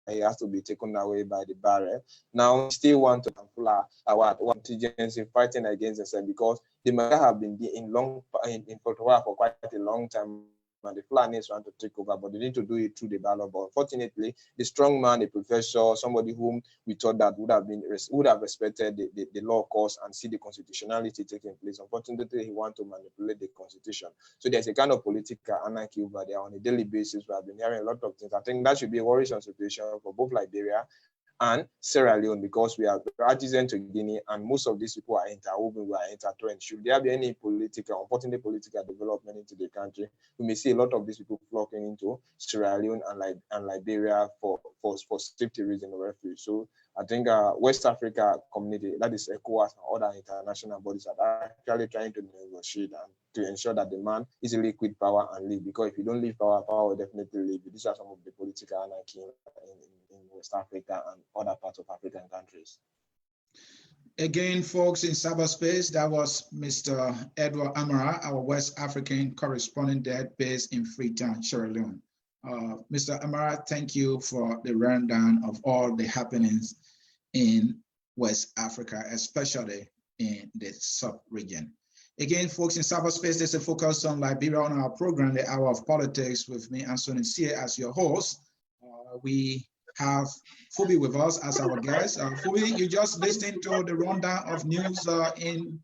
He has to be taken away by the barrel. Now, we still want to pull our contingency fighting against themselves, because the Maka have been in Portugal for quite a long time, and the Fulanis want to take over, but they need to do it through the ballot. But unfortunately, the strong man, a professor, somebody whom we thought that would have respected the law course and see the constitutionality taking place, unfortunately, he wants to manipulate the constitution. So there's a kind of political anarchy over there on a daily basis. We have been hearing a lot of things. I think that should be a worrisome situation for both Liberia and Sierra Leone, because we are adjacent to Guinea, and most of these people are interwoven, we are intertwined. Should there be any unfortunate political development into the country, we may see a lot of these people flocking into Sierra Leone and Liberia for safety reasons or refuge. So I think West Africa community, that is ECOWAS and other international bodies, are actually trying to negotiate and to ensure that the man easily quit power and leave. Because if you don't leave power, power will definitely leave. These are some of the political anarchy in West Africa and other parts of African countries. Again, folks, in cyberspace, that was Mr. Edward Amara, our West African correspondent there based in Freetown, Sierra Leone. Mr. Amara, thank you for the rundown of all the happenings in West Africa, especially in the sub-region. Again, folks, in cyberspace, there's a focus on Liberia on our program, The Hour of Politics, with me, Anthony Sie, as your host. We have Fubbi with us as our guest. Fubbi, you just listened to the rundown of news in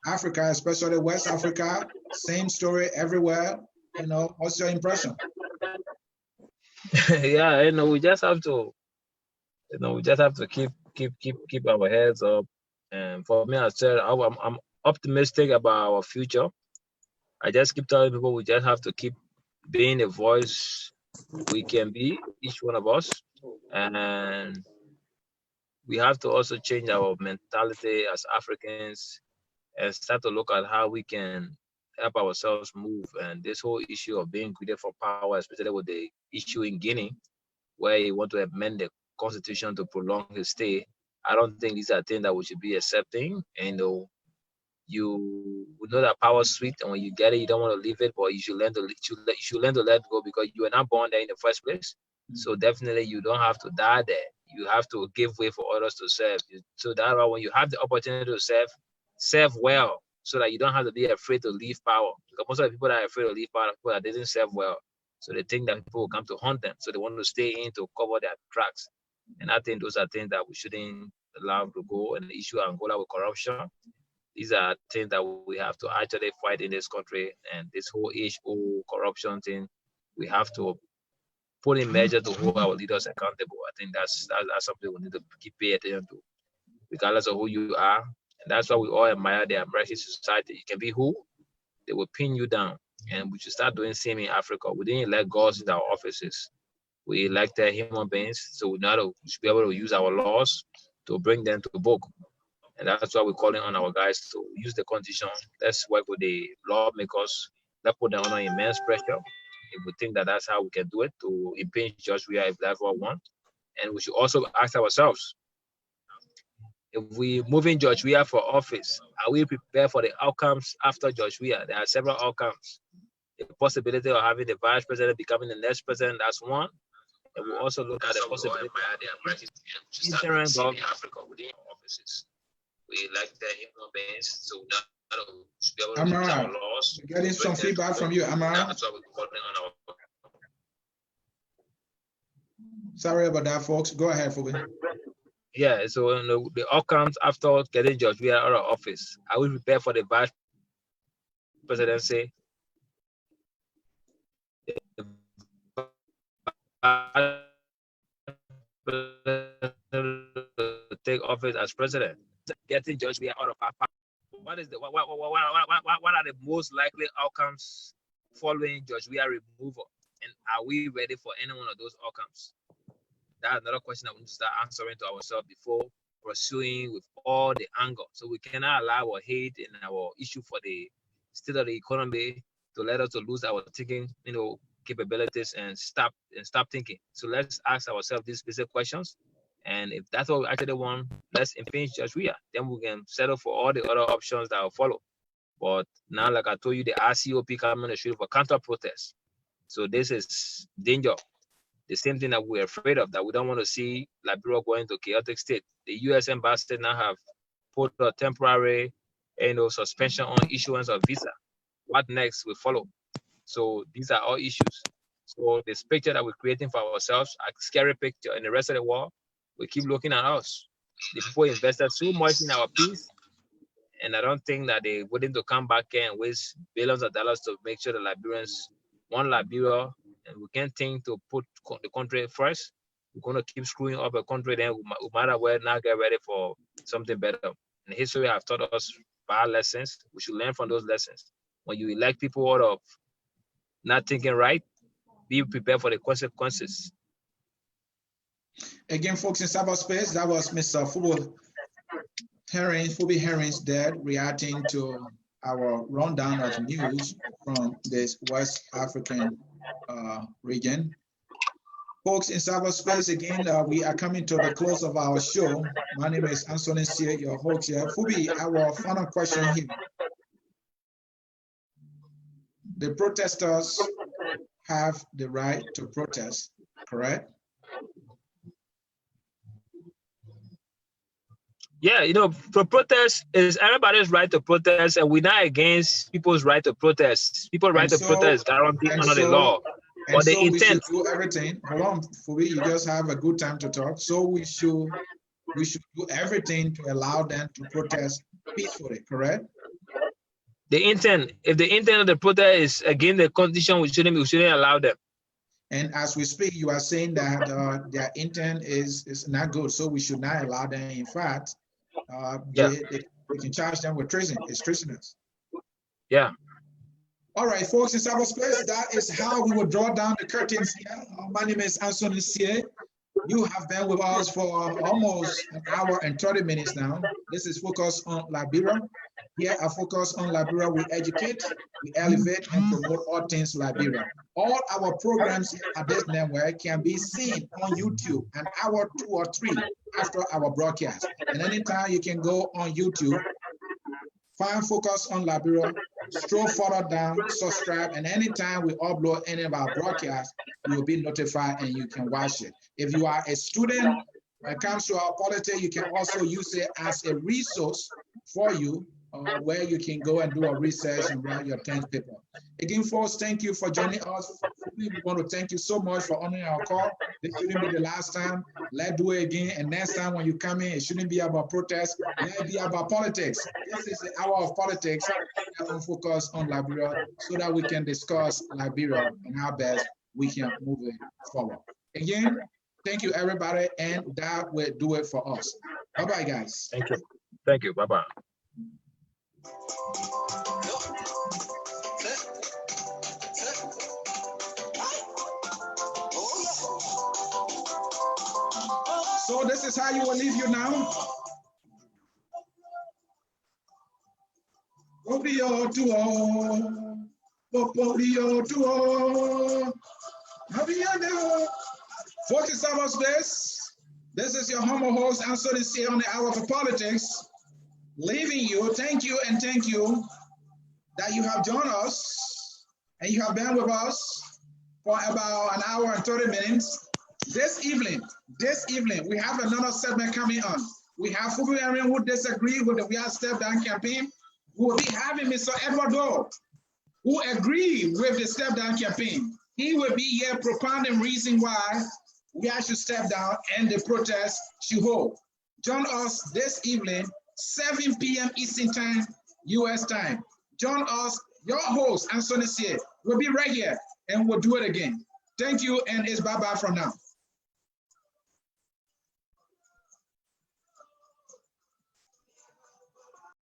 Africa, especially West Africa. Same story everywhere. You know, what's your impression? Yeah, we just have to, keep our heads up. And for me, I said I'm optimistic about our future. I just keep telling people we just have to keep being a voice we can be, each one of us, and we have to also change our mentality as Africans and start to look at how we can help ourselves move. And this whole issue of being greedy for power, especially with the issue in Guinea, where he want to amend the constitution to prolong his stay, I don't think these are things that we should be accepting. And you know that power is sweet, and when you get it, you don't want to leave it, but you should learn to let go, because you were not born there in the first place. So definitely, you don't have to die there. You have to give way for others to serve. So that way, when you have the opportunity to serve well, so that you don't have to be afraid to leave power. Because most of the people that are afraid to leave power are people that didn't serve well. So they think that people will come to hunt them. So they want to stay in to cover their tracks. And I think those are things that we shouldn't allow to go. And the issue of Angola with corruption, these are things that we have to actually fight in this country. And this whole age-old corruption thing, we have to put in measures to hold our leaders accountable. I think that's something we need to keep paying attention to, regardless of who you are. And that's why we all admire the American society. You can be who, they will pin you down. And we should start doing the same in Africa. We didn't elect gods in our offices. We elected human beings, so we should be able to use our laws to bring them to book. And that's why we're calling on our guys to use the constitution. Let's work with the lawmakers. Let's put them under immense pressure if we think that that's how we can do it to impeach George Weah, if that's what we want. And we should also ask ourselves, if we move in George Weah for office, are we prepared for the outcomes after George Weah? There are several outcomes. The possibility of having the vice president becoming the next president, that's one. And we'll also look at the possibility of interim government Africa within offices. We like the human beings, so now should be able to use our laws. We're getting some feedback from you, Amara. That's what we're calling on our. Sorry about that, folks. Go ahead, Fubbi. Yeah, so the outcomes after getting George Weah out of office, are we prepared for the vice presidency? Take office as president, getting George Weah out of our power. What are the most likely outcomes following George Weah removal, and are we ready for any one of those outcomes? That's another question that we need to start answering to ourselves before pursuing with all the anger. So we cannot allow our hate and our issue for the state of the economy to let us to lose our thinking, capabilities and stop thinking. So let's ask ourselves these basic questions. And if that's what we actually want, let's impeach George Weah. Then we can settle for all the other options that will follow. But now, like I told you, the RCOP coming on the street for counter protest. So this is danger. The same thing that we're afraid of, that we don't want to see Liberia go into chaotic state. The U.S. embassy now have put a temporary, suspension on issuance of visa. What next will follow? So these are all issues. So this picture that we're creating for ourselves, a scary picture, and the rest of the world will keep looking at us. The people invested so much in our peace, and I don't think that they're willing to come back here and waste billions of dollars to make sure the Liberians want Liberia. And we can't think to put the country first. We're going to keep screwing up a country, then we might as well not get ready for something better. And history have taught us bad lessons. We should learn from those lessons. When you elect people out of not thinking right, be prepared for the consequences. Again, folks, in cyberspace, that was Mr. Fubbi Henries there reacting to our rundown of news from this West African region. Folks, in cyberspace, again, we are coming to the close of our show. My name is Anthony Sear, your host here. Fubbi, our final question here. The protesters have the right to protest, correct? Yeah, for protest is everybody's right to protest, and we're not against people's right to protest. People's right to protest guaranteed under the law. But the intent. We should do everything. Hold on, Fubbi, you just have a good time to talk. So we should do everything to allow them to protest peacefully, correct? The intent, if the intent of the protest is against the condition, we shouldn't allow them. And as we speak, you are saying that their intent is not good, so we should not allow them. In fact, they can charge them with treason. It's treasonous. Yeah. All right, folks, in cyberspace, that is how we will draw down the curtains here. My name is Anthony Sear. You have been with us for almost an hour and 30 minutes now. This is Focus on Liberia. Here at Focus on Liberia, we educate, we elevate, and promote all things Liberia. All our programs at this network can be seen on YouTube an hour, 2 or 3 after our broadcast. And anytime you can go on YouTube, find Focus on Liberia, scroll further down, subscribe, and anytime we upload any of our broadcasts, you will be notified and you can watch it. If you are a student, when it comes to our politics, you can also use it as a resource for you where you can go and do a research and write your 10th paper. Again, folks, thank you for joining us. We want to thank you so much for honoring our call. This shouldn't be the last time. Let's do it again. And next time when you come in, it shouldn't be about protest. Let it be about politics. This is the hour of politics. And Focus on Liberia so that we can discuss Liberia and how best we can move it forward. Again, thank you, everybody. And that will do it for us. Bye-bye, guys. Thank you. Thank you. Bye-bye. So this is how you will leave you now. Obio to all. 47 space. This is your humble host, Anthony C. on the Hour for Politics. Leaving you, thank you and thank you that you have joined us and you have been with us for about an hour and 30 minutes. This evening, we have another segment coming on. We have Fubbi Henries who disagree with the We Are Step Down campaign. We will be having Mr. Edward Doe, who agree with the step down campaign. He will be here propounding reason why we should step down and the protest should hold. Join us this evening, 7 p.m. Eastern Time, US time. Join us, your host, Anthony C. We'll be right here and we'll do it again. Thank you, and it's bye-bye from now.